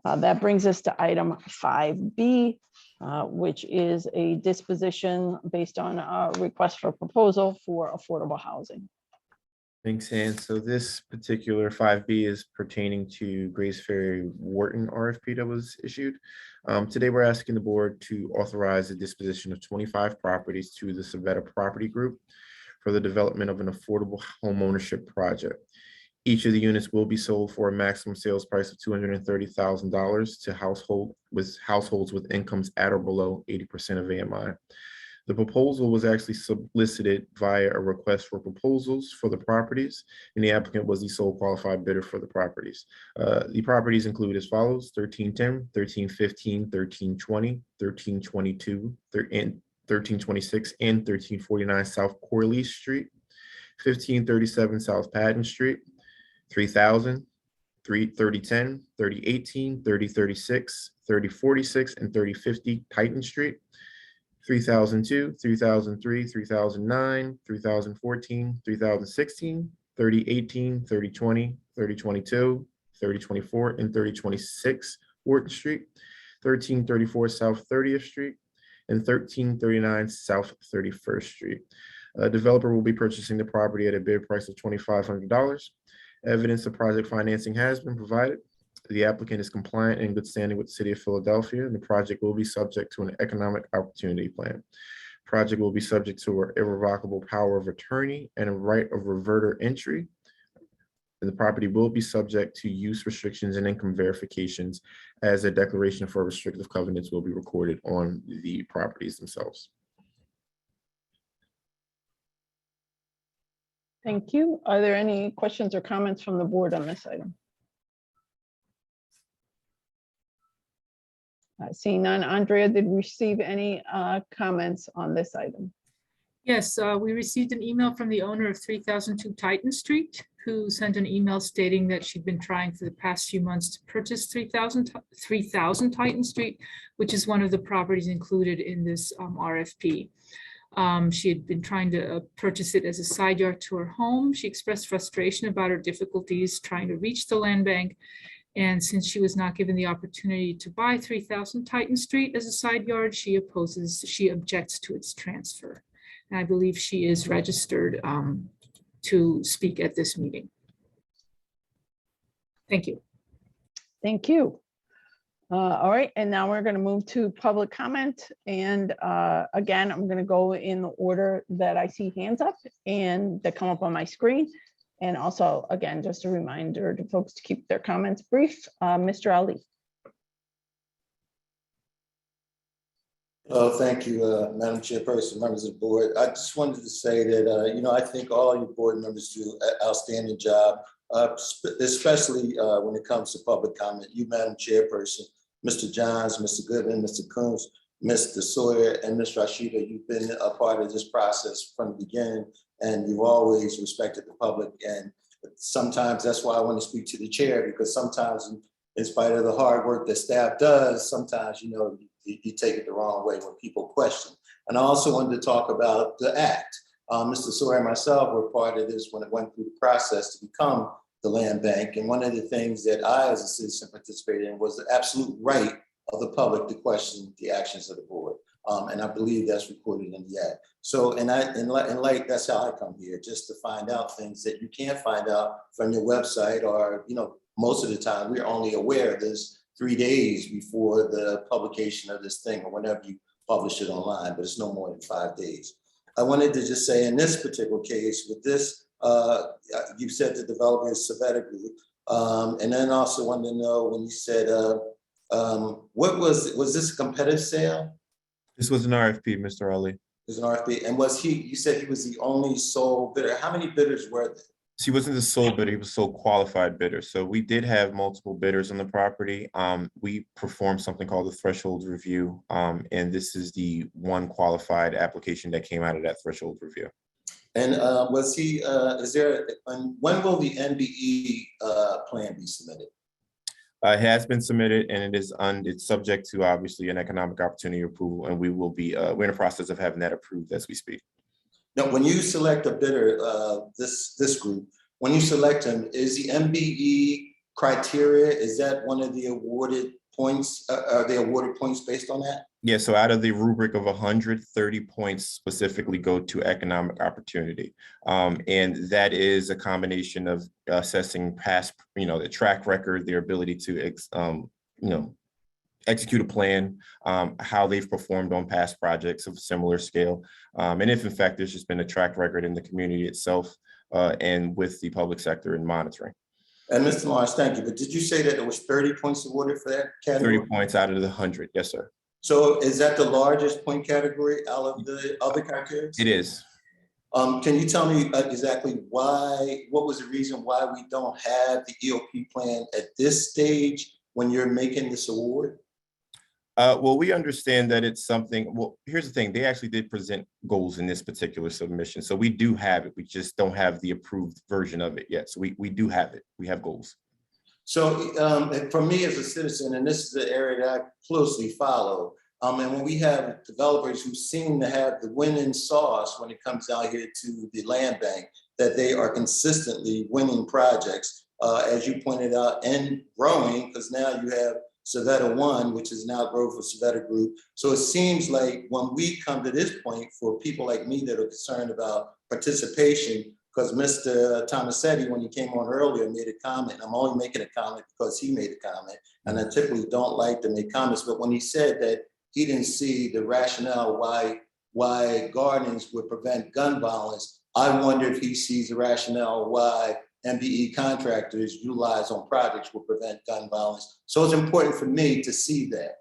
That brings us to item 5B, which is a disposition based on a request for proposal for affordable housing. Thanks, Ann. So this particular 5B is pertaining to Grace Ferry Wharton RFP that was issued. Today, we're asking the board to authorize the disposition of 25 properties to the Savetta Property Group for the development of an affordable homeownership project. Each of the units will be sold for a maximum sales price of $230,000 to households with incomes at or below 80% of AMI. The proposal was actually solicited via a request for proposals for the properties, and the applicant was the sole qualified bidder for the properties. The properties include as follows: 1310, 1315, 1320, 1322, 1326, and 1349 South Corley Street, 1537 South Patton Street, 3000, 3010, 3018, 3036, 3046, and 3050 Titan Street, 3002, 3003, 3009, 3014, 3016, 3018, 3020, 3022, 3024, and 3026 Wharton Street, 1334 South 30th Street, and 1339 South 31st Street. A developer will be purchasing the property at a bid price of $2,500. Evidence of project financing has been provided. The applicant is compliant and in good standing with the city of Philadelphia, and the project will be subject to an economic opportunity plan. Project will be subject to an irrevocable power of attorney and a right of reverter entry. And the property will be subject to use restrictions and income verifications, as a declaration for restrictive covenants will be recorded on the properties themselves. Thank you. Are there any questions or comments from the board on this item? Seeing none, Andrea, did we receive any comments on this item? Yes, we received an email from the owner of 3002 Titan Street, who sent an email stating that she'd been trying for the past few months to purchase 3000 Titan Street, which is one of the properties included in this RFP. She had been trying to purchase it as a side yard to her home. She expressed frustration about her difficulties trying to reach the land bank. And since she was not given the opportunity to buy 3000 Titan Street as a side yard, she objects to its transfer. And I believe she is registered to speak at this meeting. Thank you. Thank you. All right, and now we're going to move to public comment. And again, I'm going to go in the order that I see hands up and that come up on my screen. And also, again, just a reminder to folks to keep their comments brief. Mr. Ali. Oh, thank you, Madam Chairperson, members of the board. I just wanted to say that, I think all your board members do an outstanding job, especially when it comes to public comment. You, Madam Chairperson, Mr. Johns, Mr. Goodman, Mr. Coons, Mr. Sawyer, and Ms. Rashida, you've been a part of this process from the beginning, and you've always respected the public. And sometimes that's why I want to speak to the chair, because sometimes in spite of the hard work that staff does, sometimes, you take it the wrong way when people question. And I also wanted to talk about the act. Mr. Sawyer and myself were part of this when it went through the process to become the land bank. And one of the things that I, as a citizen, participated in was the absolute right of the public to question the actions of the board. And I believe that's recorded in the act. So, in light, that's how I come here, just to find out things that you can't find out from your website, or, most of the time we're only aware of this 3 days before the publication of this thing, or whenever you publish it online, but it's no more than 5 days. I wanted to just say, in this particular case, with this, you said the developer is Savetta Group, and then also wanted to know when you said, what was this a competitive sale? This was an RFP, Mr. Ali. It was an RFP, and you said he was the only sole bidder. How many bidders were there? He wasn't the sole bidder, he was sole qualified bidder. So we did have multiple bidders on the property. We performed something called the threshold review. And this is the one qualified application that came out of that threshold review. And when will the NBE plan be submitted? It has been submitted, and it's subject to obviously an economic opportunity approval, and we will be, we're in the process of having that approved as we speak. Now, when you select a bidder, this group, when you select them, is the MBE criteria, is that one of the awarded points? Are they awarded points based on that? Yeah, so out of the rubric of 130 points specifically go to economic opportunity. And that is a combination of assessing past, the track record, their ability to, execute a plan, how they've performed on past projects of similar scale. And if in fact, there's just been a track record in the community itself and with the public sector in monitoring. And Mr. Morris, thank you. But did you say that there was 30 points awarded for that category? 30 points out of the 100, yes, sir. So is that the largest point category out of the other criteria? It is. Can you tell me exactly what was the reason why we don't have the EOP plan at this stage when you're making this award? Well, we understand that it's something, well, here's the thing, they actually did present goals in this particular submission. So we do have it, we just don't have the approved version of it yet. So we do have it, we have goals. So for me as a citizen, and this is the area that I closely follow, and when we have developers who seem to have the winning sauce when it comes out here to the land bank, that they are consistently winning projects, as you pointed out, and growing, because now you have Savetta 1, which is now growth for Savetta Group. So it seems like when we come to this point, for people like me that are concerned about participation, because Mr. Tomasetti, when he came on earlier, made a comment. I'm only making a comment because he made a comment, and I typically don't like to make comments, but when he said that he didn't see the rationale why gardens would prevent gun violence, I wonder if he sees the rationale why MBE contractors utilize on projects will prevent gun violence. So it's important for me to see that.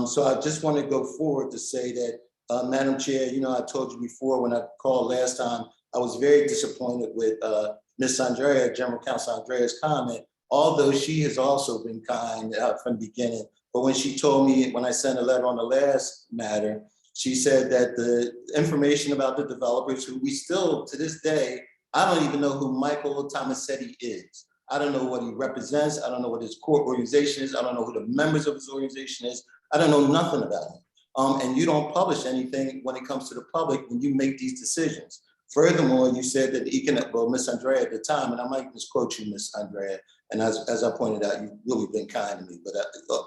So I just want to go forward to say that, Madam Chair, I told you before when I called last time, I was very disappointed with Ms. Andrea, General Counsel Andrea's comment, although she has also been kind from the beginning. But when she told me, when I sent a letter on the last matter, she said that the information about the developers, who we still, to this day, I don't even know who Michael Tomasetti is. I don't know what he represents. I don't know what his core organization is. I don't know who the members of his organization is. I don't know nothing about him. And you don't publish anything when it comes to the public when you make these decisions. Furthermore, you said that well, Miss Andrea at the time, and I might misquote you, Miss Andrea, and as I pointed out, you've really been kind to me, but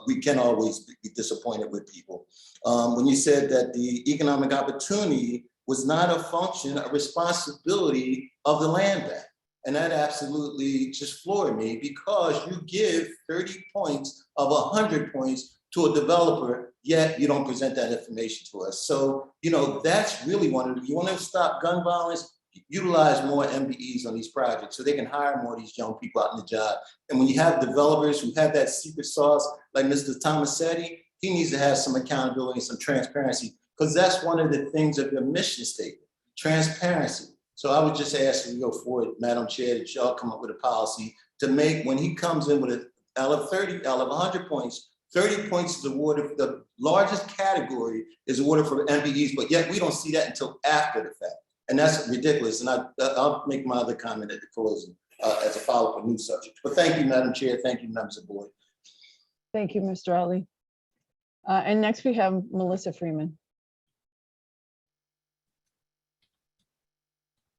we can always be disappointed with people. When you said that the economic opportunity was not a function, a responsibility of the land bank. And that absolutely just floored me, because you give 30 points of 100 points to a developer, yet you don't present that information to us. So, that's really you want to stop gun violence, utilize more MBEs on these projects so they can hire more of these young people out in the job. And when you have developers who have that secret sauce, like Mr. Tomasetti, he needs to have some accountability and some transparency, because that's one of the things of your mission statement, transparency. So I would just ask you to go forward, Madam Chair, that y'all come up with a policy to make, when he comes in with out of 100 points, 30 points is awarded, the largest category is awarded for MBEs, but yet we don't see that until after the fact. And that's ridiculous. And I'll make my other comment at the closing as a follow-up on new subject. But thank you, Madam Chair. Thank you, members of the board. Thank you, Mr. Ali. And next we have Melissa Freeman.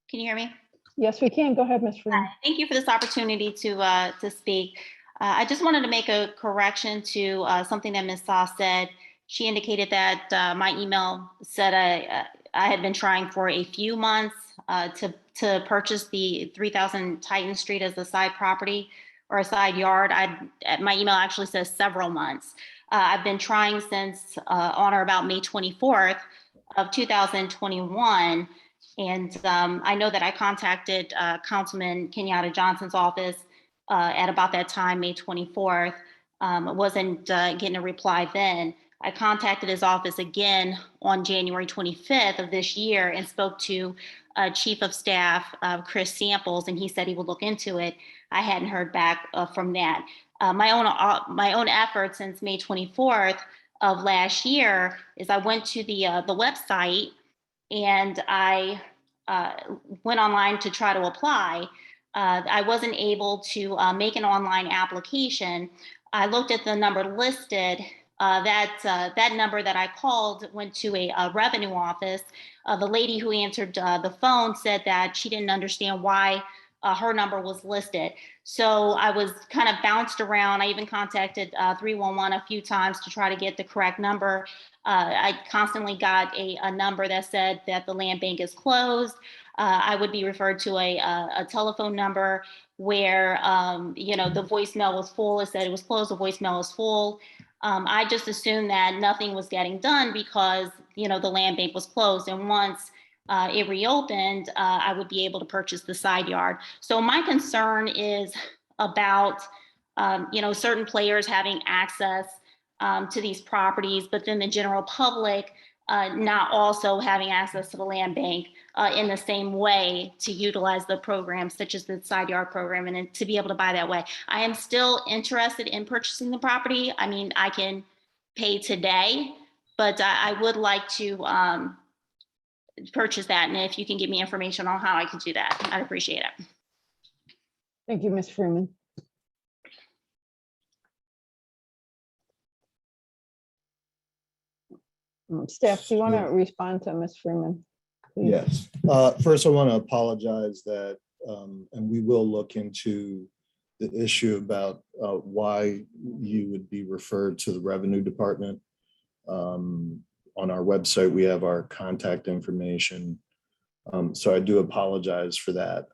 Can you hear me? Yes, we can. Go ahead, Ms. Freeman. Thank you for this opportunity to speak. I just wanted to make a correction to something that Ms. Saw said. She indicated that my email said I had been trying for a few months to purchase the 3000 Titan Street as a side property or a side yard. My email actually says several months. I've been trying since on or about May 24th of 2021. And I know that I contacted Councilman Kenyatta Johnson's office at about that time, May 24th. Wasn't getting a reply then. I contacted his office again on January 25th of this year and spoke to Chief of Staff Chris Samples, and he said he would look into it. I hadn't heard back from that. My own effort since May 24th of last year is I went to the website and I went online to try to apply. I wasn't able to make an online application. I looked at the number listed. That number that I called went to a revenue office. The lady who answered the phone said that she didn't understand why her number was listed. So I was kind of bounced around. I even contacted 311 a few times to try to get the correct number. I constantly got a number that said that the land bank is closed. I would be referred to a telephone number where, the voicemail was full. It said it was closed, the voicemail was full. I just assumed that nothing was getting done because, the land bank was closed. And once it reopened, I would be able to purchase the side yard. So my concern is about, certain players having access to these properties, but then the general public not also having access to the land bank in the same way to utilize the program, such as the side yard program, and to be able to buy that way. I am still interested in purchasing the property. I mean, I can pay today, but I would like to purchase that. And if you can give me information on how I could do that, I'd appreciate it. Thank you, Ms. Freeman. Staff, do you want to respond to Ms. Freeman? Please? Yes. First, I want to apologize that, and we will look into the issue about why you would be referred to the Revenue Department. On our website, we have our contact information. So I do apologize for that.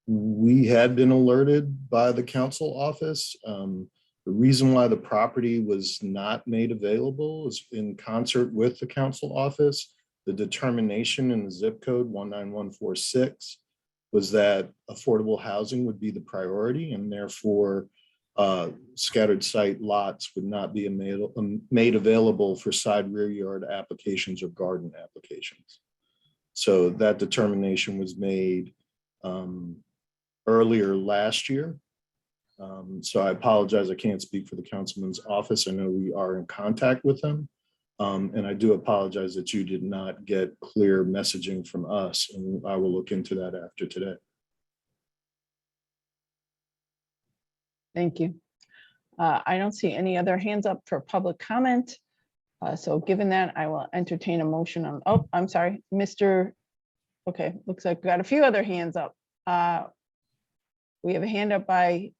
We had been alerted by the council office. The reason why the property was not made available is in concert with the council office. The determination in the zip code 19146 was that affordable housing would be the priority, and therefore scattered site lots would not be made available for side rear yard applications or garden applications. So that determination was made earlier last year. So I apologize, I can't speak for the councilman's office. I know we are in contact with them. And I do apologize that you did not get clear messaging from us, and I will look into that after today. Thank you. I don't see any other hands up for public comment. So given that, I will entertain a motion on, oh, I'm sorry, okay, looks like we got a few other hands up. We have a hand up by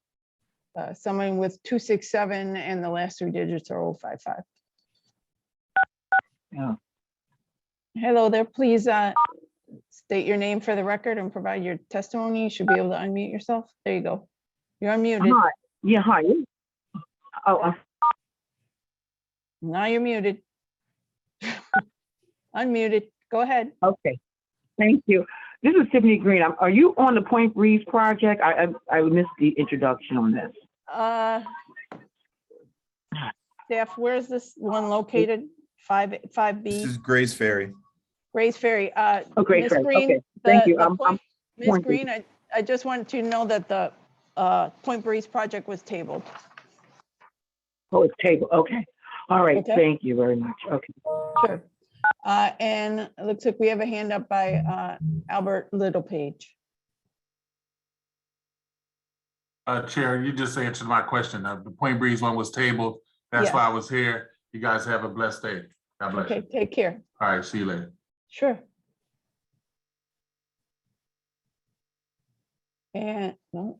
someone with 267 and the last three digits are 055. Yeah. Hello there, please state your name for the record and provide your testimony. You should be able to unmute yourself. There you go. You're unmuted. Hi. Yeah, hi. Oh, now you're muted. Unmuted. Go ahead. okay. Thank you. This is Tiffany Green. Are you on the Point Breeze project? I missed the introduction on this. Staff, where's this one located? 5B? This is Grace Ferry. Grace Ferry. Oh, Grace Ms. Ferry. Green, Okay. Thank you. Ms. Green, I just wanted to know that the Point Breeze project was tabled. Oh, it's tabled. Okay. All right. Okay. Thank you very much. Okay. Sure. And it looks like we have a hand up by Albert Littlepage. Chair, you just answered my question. The Point Breeze one was tabled. That's why I was here. You guys have a blessed day. God bless you. Okay, take care. All right, see you later. Sure. And no.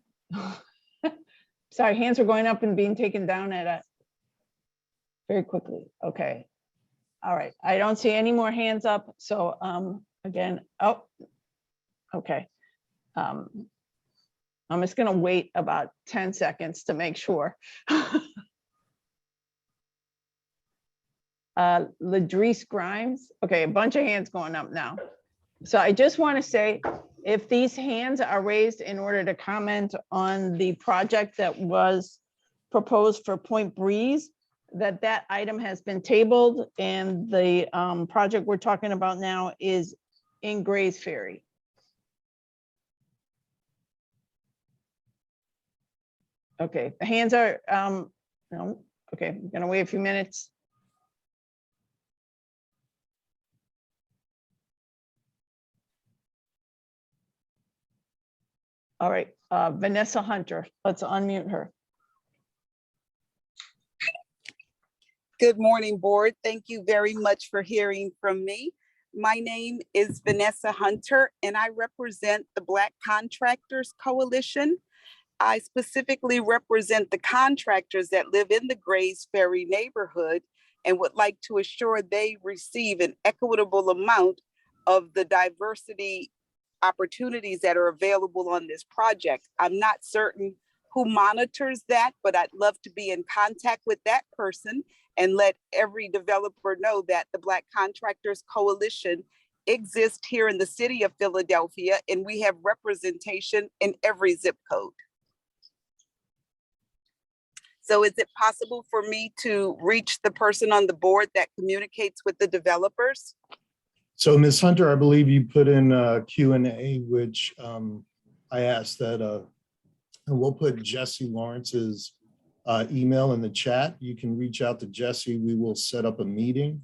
Sorry, hands are going up and being taken down at very quickly. Okay. All right. I don't see any more hands up. So again, oh, okay. I'm just going to wait about 10 seconds to make sure. Ladrice Grimes. Okay, a bunch of hands going up now. So I just want to say, if these hands are raised in order to comment on the project that was proposed for Point Breeze, that item has been tabled and the project we're talking about now is in Grays Ferry. Okay, the hands are, no, okay, I'm gonna wait a few minutes. All right, Vanessa Hunter, let's unmute her. Good morning, board. Thank you very much for hearing from me. My name is Vanessa Hunter, and I represent the Black Contractors Coalition. I specifically represent the contractors that live in the Grays Ferry neighborhood and would like to assure they receive an equitable amount of the diversity opportunities that are available on this project. I'm not certain who monitors that, but I'd love to be in contact with that person and let every developer know that the Black Contractors Coalition exists here in the city of Philadelphia, and we have representation in every zip code. So is it possible for me to reach the person on the board that communicates with the developers? So Ms. Hunter, I believe you put in a Q&A, which I asked that, and we'll put Jesse Lawrence's email in the chat. You can reach out to Jesse. We will set up a meeting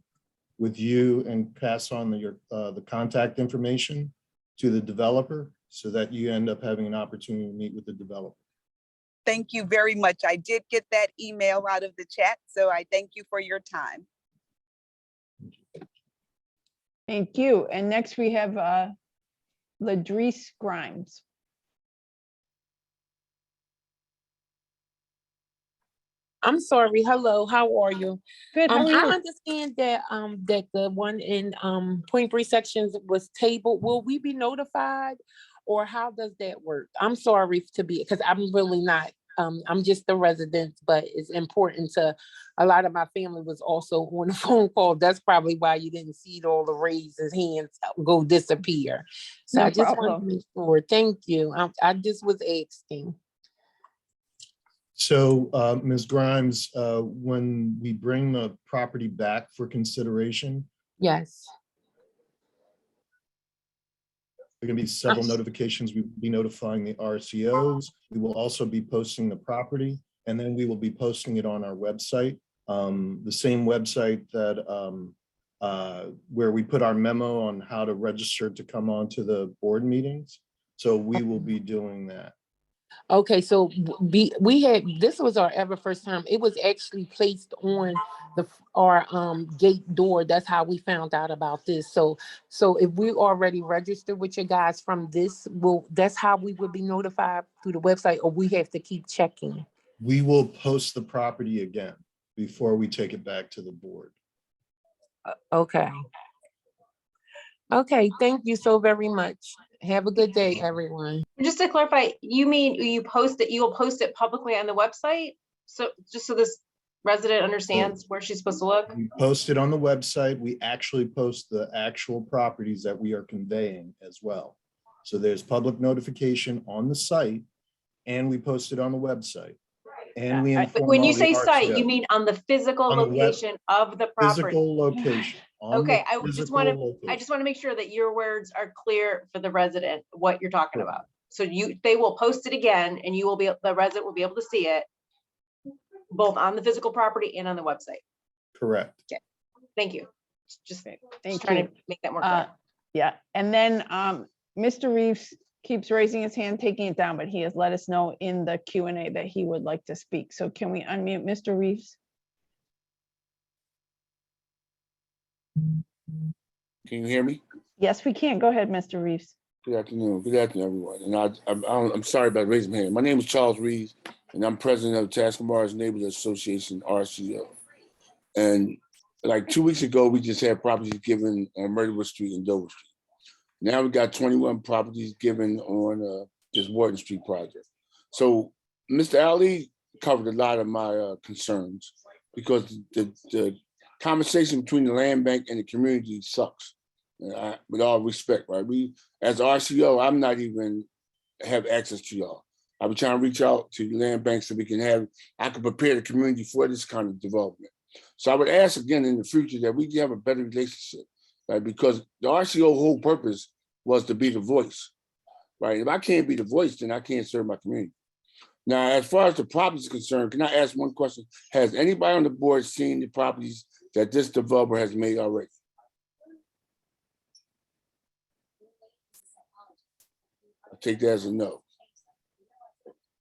with you and pass on the contact information to the developer so that you end up having an opportunity to meet with the developer. Thank you very much. I did get that email out of the chat, so I thank you for your time. Thank you. And next we have Ladrice Grimes. I'm sorry. Hello, how are you? Good. How are you? I understand that that the one in Point Breeze sections was tabled. Will we be notified, or how does that work? I'm sorry to be, because I'm really not. I'm just a resident, but it's important to a lot of my family was also on the phone call. That's probably why you didn't see all the raised hands go disappear. So No I just wanted to problem. make sure. Thank you. I just was asking. So Ms. Grimes, when we bring the property back for consideration, Yes. there are going to be several notifications. We will be notifying the RCOs. We will also be posting the property, and then we will be posting it on our website, the same website that where we put our memo on how to register to come on to the board meetings. So we will be doing that. Okay, so we had, this was our ever first time. It was actually placed on our gate door. That's how we found out about this. So if we already registered with you guys from this, that's how we would be notified through the website, or we have to keep checking? We will post the property again before we take it back to the board. Okay. Okay, thank you so very much. Have a good day, everyone. Just to clarify, you mean you will post it publicly on the website? So just so this resident understands where she's supposed to look? We post it on the website. We actually post the actual properties that we are conveying as well. So there's public notification on the site, and we post it on the website. And we inform When you all the say site, RTO. you mean on the physical On the location of the property? Physical location. on the Okay, I just want to, physical I just want to make sure that your words are clear for the resident, what you're talking about. So they will post it again, and you will be, the resident will be able to see it both on the physical property and on the website. Correct. Okay, thank you. Just Thank trying you. to make that more clear. Yeah, and then Mr. Reeves keeps raising his hand, taking it down, but he has let us know in the Q&A that he would like to speak. So can we unmute Mr. Reeves? Can you hear me? Yes, we can. Go ahead, Mr. Reeves. Good afternoon. Good afternoon, everyone. And I'm sorry about raising my hand. My name is Charles Reeves, and I'm president of Tascamars Neighborhood Association, RCO. And like 2 weeks ago, we just had properties given on Murderwood Street and Dover Street. Now we got 21 properties given on this Wharton Street project. So Mr. Ali covered a lot of my concerns, because the conversation between the land bank and the community sucks. With all respect, right? We, as RCO, I'm not even have access to y'all. I've been trying to reach out to the land bank so I can prepare the community for this kind of development. So I would ask again in the future that we have a better relationship, right? Because the RCO whole purpose was to be the voice, right? If I can't be the voice, then I can't serve my community. Now, as far as the property is concerned, can I ask one question? Has anybody on the board seen the properties that this developer has made already? I'll take that as a no.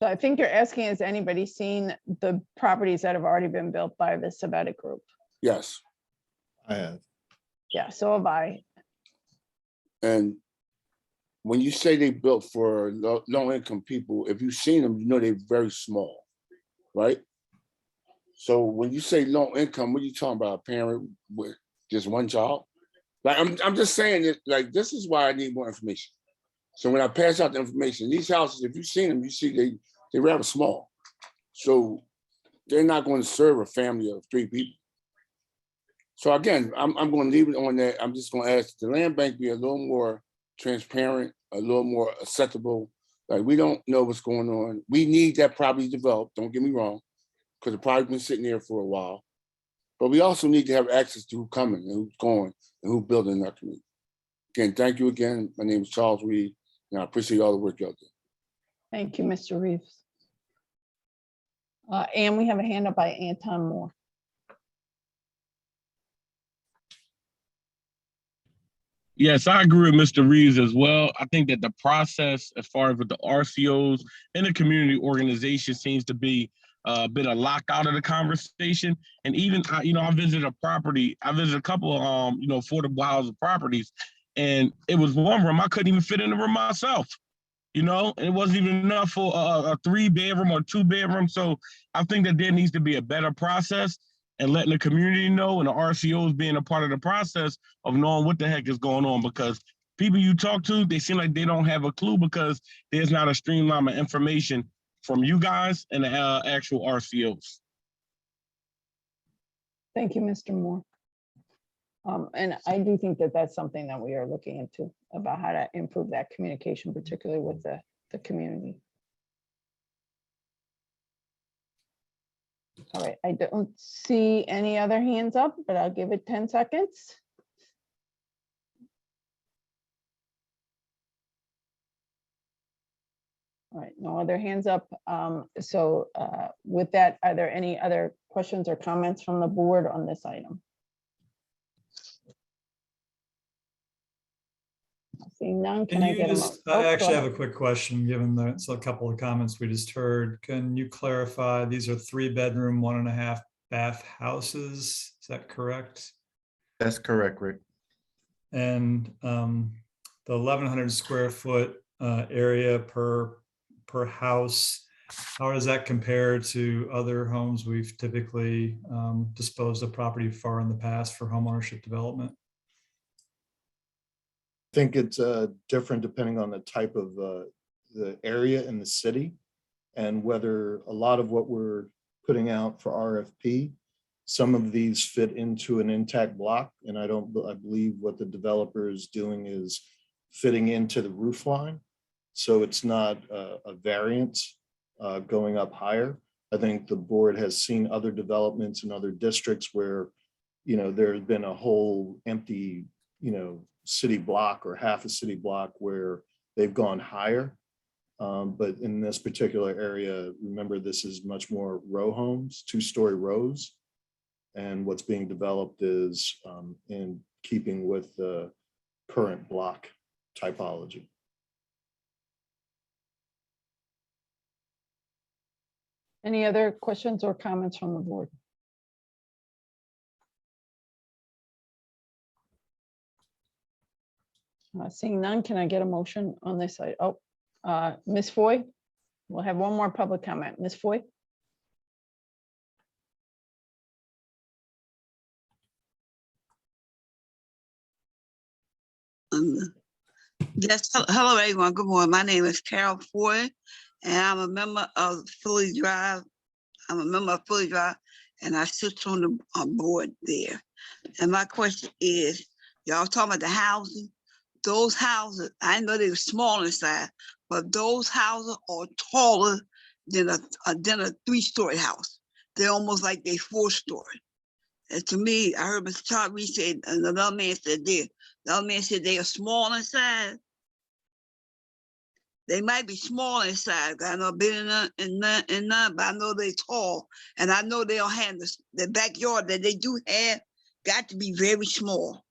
So I think you're asking, has anybody seen the properties that have already been built by the Savetic Group? Yes. I have. Yeah, so have I. And when you say they built for low income people, if you've seen them, you know they're very small, right? So when you say low income, what are you talking about? A parent with just one child? Like I'm just saying that, like, this is why I need more information. So when I pass out the information, these houses, if you've seen them, you see they're rather small. So they're not going to serve a family of 3 people. So again, I'm going to leave it on that. I'm just going to ask the land bank be a little more transparent, a little more acceptable. Like, we don't know what's going on. We need that property developed, don't get me wrong, because the property's been sitting there for a while. But we also need to have access to who's coming and who's going and who's building in our community. Again, thank you again. My name is Charles Reed, and I appreciate all the work y'all do. Thank you, Mr. Reeves. And we have a hand up by Anton Moore. Yes, I agree with Mr. Reeves as well. I think that the process, as far as with the RCOs and the community organization, seems to be a bit of locked out of the conversation. And even, I visited a property. I visited a couple of, affordable housing properties, and it was one room I couldn't even fit in the room myself. And it wasn't even enough for a 3-bedroom or 2-bedroom. So I think that there needs to be a better process and letting the community know, and the RCOs being a part of the process of knowing what the heck is going on, because people you talk to, they seem like they don't have a clue because there's not a streamline of information from you guys and the actual RCOs. Thank you, Mr. Moore. And I do think that that's something that we are looking into, about how to improve that communication, particularly with the community. All right, I don't see any other hands up, but I'll give it 10 seconds. All right, no other hands up. So with that, are there any other questions or comments from the board on this item? Seeing none, can I get a motion? I actually have a quick question, given that it's a couple of comments we just heard. Can you clarify, these are 3-bedroom, 1.5 bath houses? Is that correct? That's correct, Rick. And the 1,100 square foot area per house, how does that compare to other homes we've typically disposed of property for in the past for homeownership development? I think it's different depending on the type of the area in the city, and whether a lot of what we're putting out for RFP, some of these fit into an intact block, and I believe what the developer is doing is fitting into the roof line, so it's not a variance going up higher. I think the board has seen other developments in other districts where there's been a whole empty city block or half a city block where they've gone higher. But in this particular area, remember, this is much more row homes, 2-story rows. And what's being developed is in keeping with the current block typology. Any other questions or comments from the board? Seeing none, can I get a motion on this side? Oh, Ms. Foy, we'll have one more public comment. Ms. Foy? Yes, hello everyone. Good morning. My name is Carol Foy, and I'm a member of Philly Drive. And I sit on the board there. And my question is, y'all talking about the housing? Those houses, I know they were small inside, but those houses are taller than a 3-story house. They're almost like they 4-story. And to me, I heard Mr. Charles Reed say, and another man said the other man said they are small inside. They might be small inside. I know been in none, but I know they're tall. And I know they'll have the backyard that they do have got to be very small.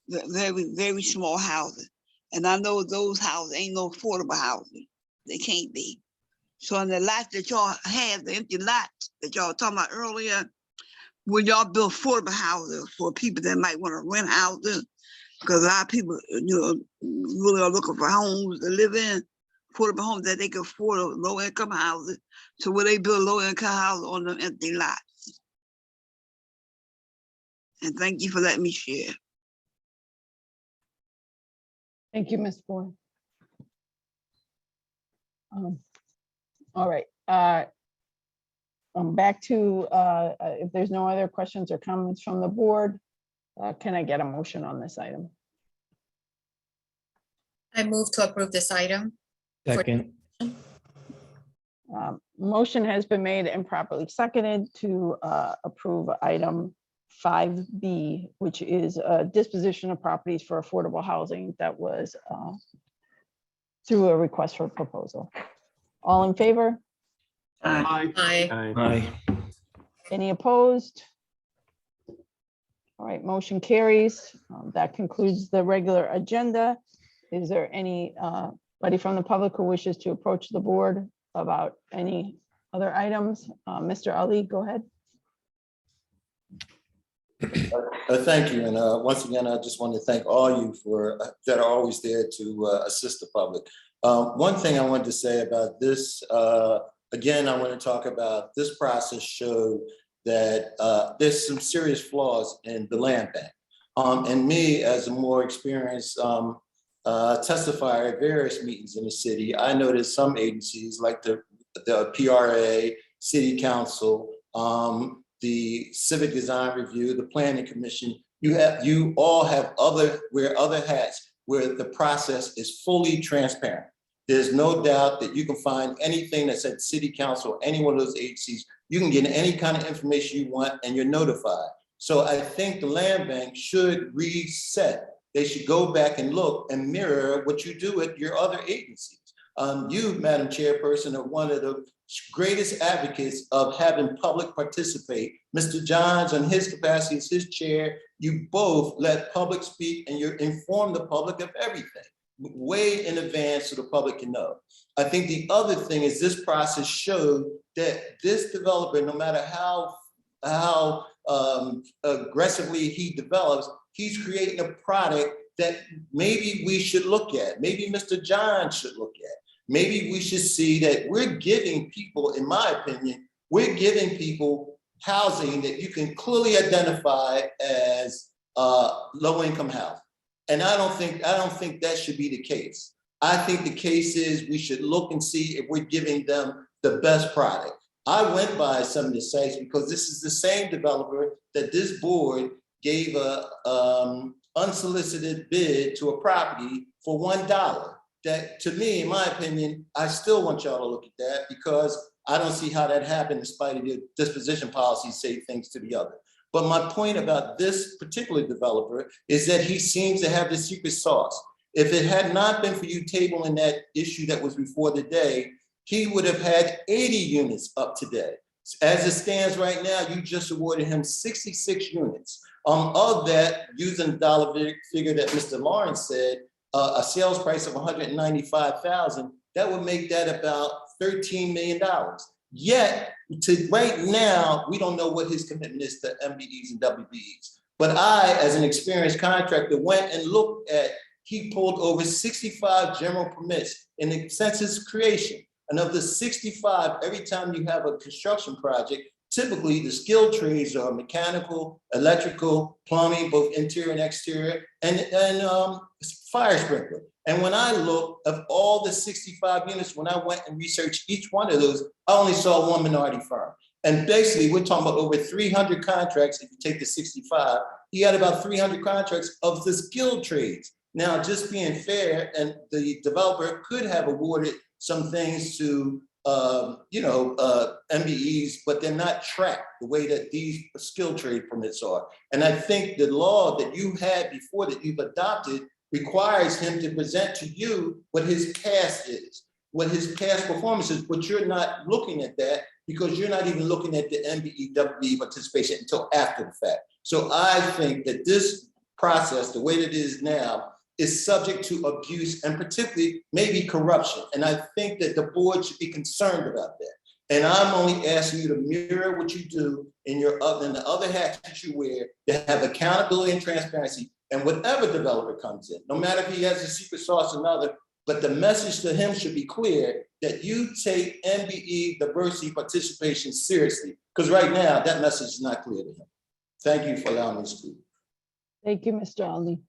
Very, very small houses. And I know those houses ain't no affordable housing. They can't be. So in the lots that y'all have, the empty lots that y'all were talking about earlier, will y'all build affordable houses for people that might want to rent houses? Because a lot of people, really are looking for homes to live in, affordable homes that they can afford, low income houses. So where they build low income houses on them empty lots. And thank you for letting me share. Thank you, Ms. Boyd. All right. Back to, if there's no other questions or comments from the board, can I get a motion on this item? I move to approve this item. Second. Motion has been made and properly seconded to approve item 5B, which is a disposition of properties for affordable housing that was through a request for proposal. All in favor? Aye. Aye. Any opposed? All right, motion carries. That concludes the regular agenda. Is there anybody from the public who wishes to approach the board about any other items? Mr. Ali, go ahead. Thank you. And once again, I just want to thank all you for that are always there to assist the public. One thing I wanted to say about this, again, I want to talk about this process showed that there's some serious flaws in the land bank. And me, as a more experienced testifier at various meetings in the city, I noticed some agencies like the PRA, City Council, the Civic Design Review, the Planning Commission, you all have other hats where the process is fully transparent. There's no doubt that you can find anything that's at City Council or any one of those agencies. You can get any kind of information you want and you're notified. So I think the land bank should reset. They should go back and look and mirror what you do at your other agencies. You, Madam Chairperson, are one of the greatest advocates of having public participate. Mr. Johns, in his capacity as his chair, you both let public speak and you inform the public of everything way in advance so the public can know. I think the other thing is this process showed that this developer, no matter how aggressively he develops, he's creating a product that maybe we should look at, maybe Mr. John should look at. Maybe we should see that we're giving people, in my opinion, we're giving people housing that you can clearly identify as low-income housing. And I don't think that should be the case. I think the case is we should look and see if we're giving them the best product. I went by some of the sites because this is the same developer that this board gave a unsolicited bid to a property for $1. That, to me, in my opinion, I still want y'all to look at that because I don't see how that happened despite the disposition policy say things to the other. But my point about this particular developer is that he seems to have the secret sauce. If it had not been for you tabling that issue that was before the day, he would have had 80 units up today. As it stands right now, you just awarded him 66 units. Of that, using the dollar figure that Mr. Lawrence said, a sales price of $195,000, that would make that about $13 million. Yet, to right now, we don't know what his commitment is to MBEs and WBEs. But I, as an experienced contractor, went and looked at, he pulled over 65 general permits in the census creation. And of the 65, every time you have a construction project, typically the skilled trades are mechanical, electrical, plumbing, both interior and exterior, and fire sprinkler. And when I looked of all the 65 units, when I went and researched each one of those, I only saw one minority firm. And basically, we're talking about over 300 contracts. If you take the 65, he had about 300 contracts of the skilled trades. Now, just being fair, and the developer could have awarded some things to MBEs, but they're not tracked the way that these skilled trade permits are. And I think the law that you had before that you've adopted requires him to present to you what his past is, what his past performance is, but you're not looking at that because you're not even looking at the MBE, WBE participation until after the fact. So I think that this process, the way that it is now, is subject to abuse and particularly maybe corruption. And I think that the board should be concerned about that. And I'm only asking you to mirror what you do in the other hats that you wear, to have accountability and transparency, And whatever developer comes in, no matter if he has a secret sauce or another, but the message to him should be clear that you take MBE diversity participation seriously. Because right now, that message is not clear to him. Thank you for allowing me to speak. Thank you, Mr. Ali.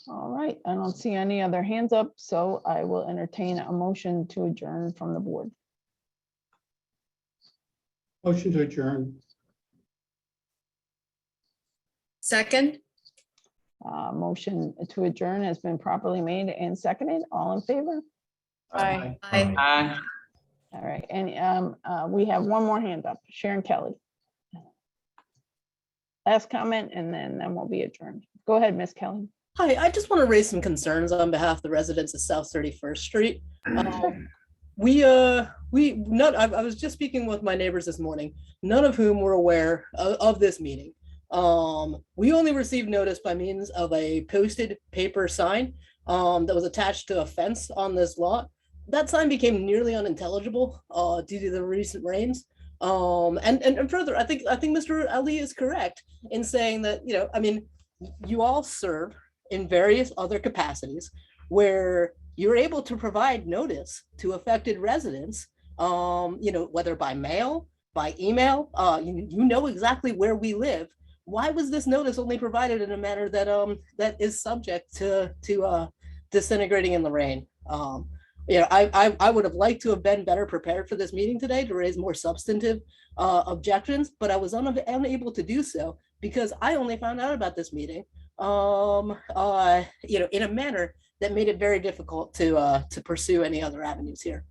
All right, I don't see any other hands up, so I will entertain a motion to adjourn from the board. Motion to adjourn. Second, Motion to adjourn has been properly made and seconded. All in favor? Aye. Aye. All right, and we have one more hand up, Sharon Kelly. Last comment, and then we'll be adjourned. Go ahead, Miss Kelly. Hi, I just want to raise some concerns on behalf of the residents of South 31st Street. I was just speaking with my neighbors this morning, none of whom were aware of this meeting. We only received notice by means of a posted paper sign that was attached to a fence on this lot. That sign became nearly unintelligible due to the recent rains. And further, I think Mr. Ali is correct in saying that, you all serve in various other capacities where you're able to provide notice to affected residents, whether by mail, by email, you know exactly where we live. Why was this notice only provided in a manner that that is subject to disintegrating in the rain? I would have liked to have been better prepared for this meeting today to raise more substantive objections, but I was unable to do so because I only found out about this meeting, in a manner that made it very difficult to pursue any other avenues here.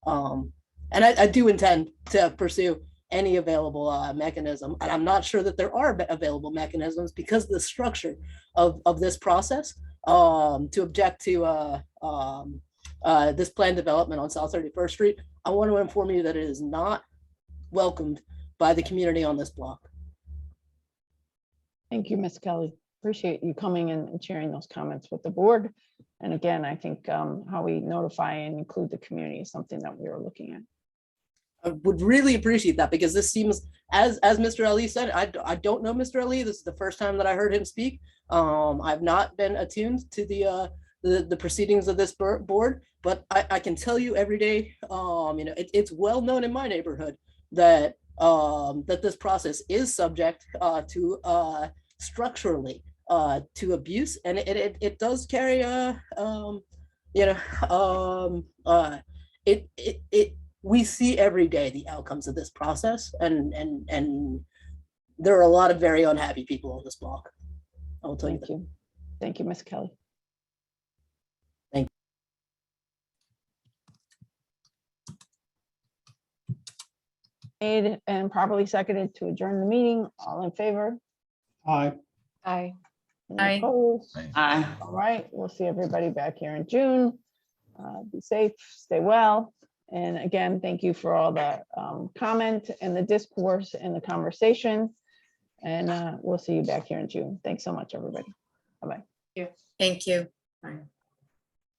And I do intend to pursue any available mechanism, and I'm not sure that there are available mechanisms because of the structure of this process to object to this planned development on South 31st Street. I want to inform you that it is not welcomed by the community on this block. Thank you, Ms. Kelly. Appreciate you coming and sharing those comments with the board. And again, I think how we notify and include the community is something that we are looking at. I would really appreciate that because this seems, as Mr. Ali said, I don't know Mr. Ali. This is the first time that I heard him speak. I've not been attuned to the proceedings of this board, but I can tell you every day, it's well known in my neighborhood that that this process is subject to structurally to abuse, and it does carry we see every day the outcomes of this process, and there are a lot of very unhappy people on this block. I will tell you that. Thank you, Ms. Kelly. Thank you. Made and properly seconded to adjourn the meeting. All in favor? Aye. Aye. Any opposed? Aye. All right, we'll see everybody back here in June. Be safe, stay well. And again, thank you for all the comment and the discourse and the conversation. And we'll see you back here in June. Thanks so much, everybody. Bye-bye. Yeah. Thank you. Bye.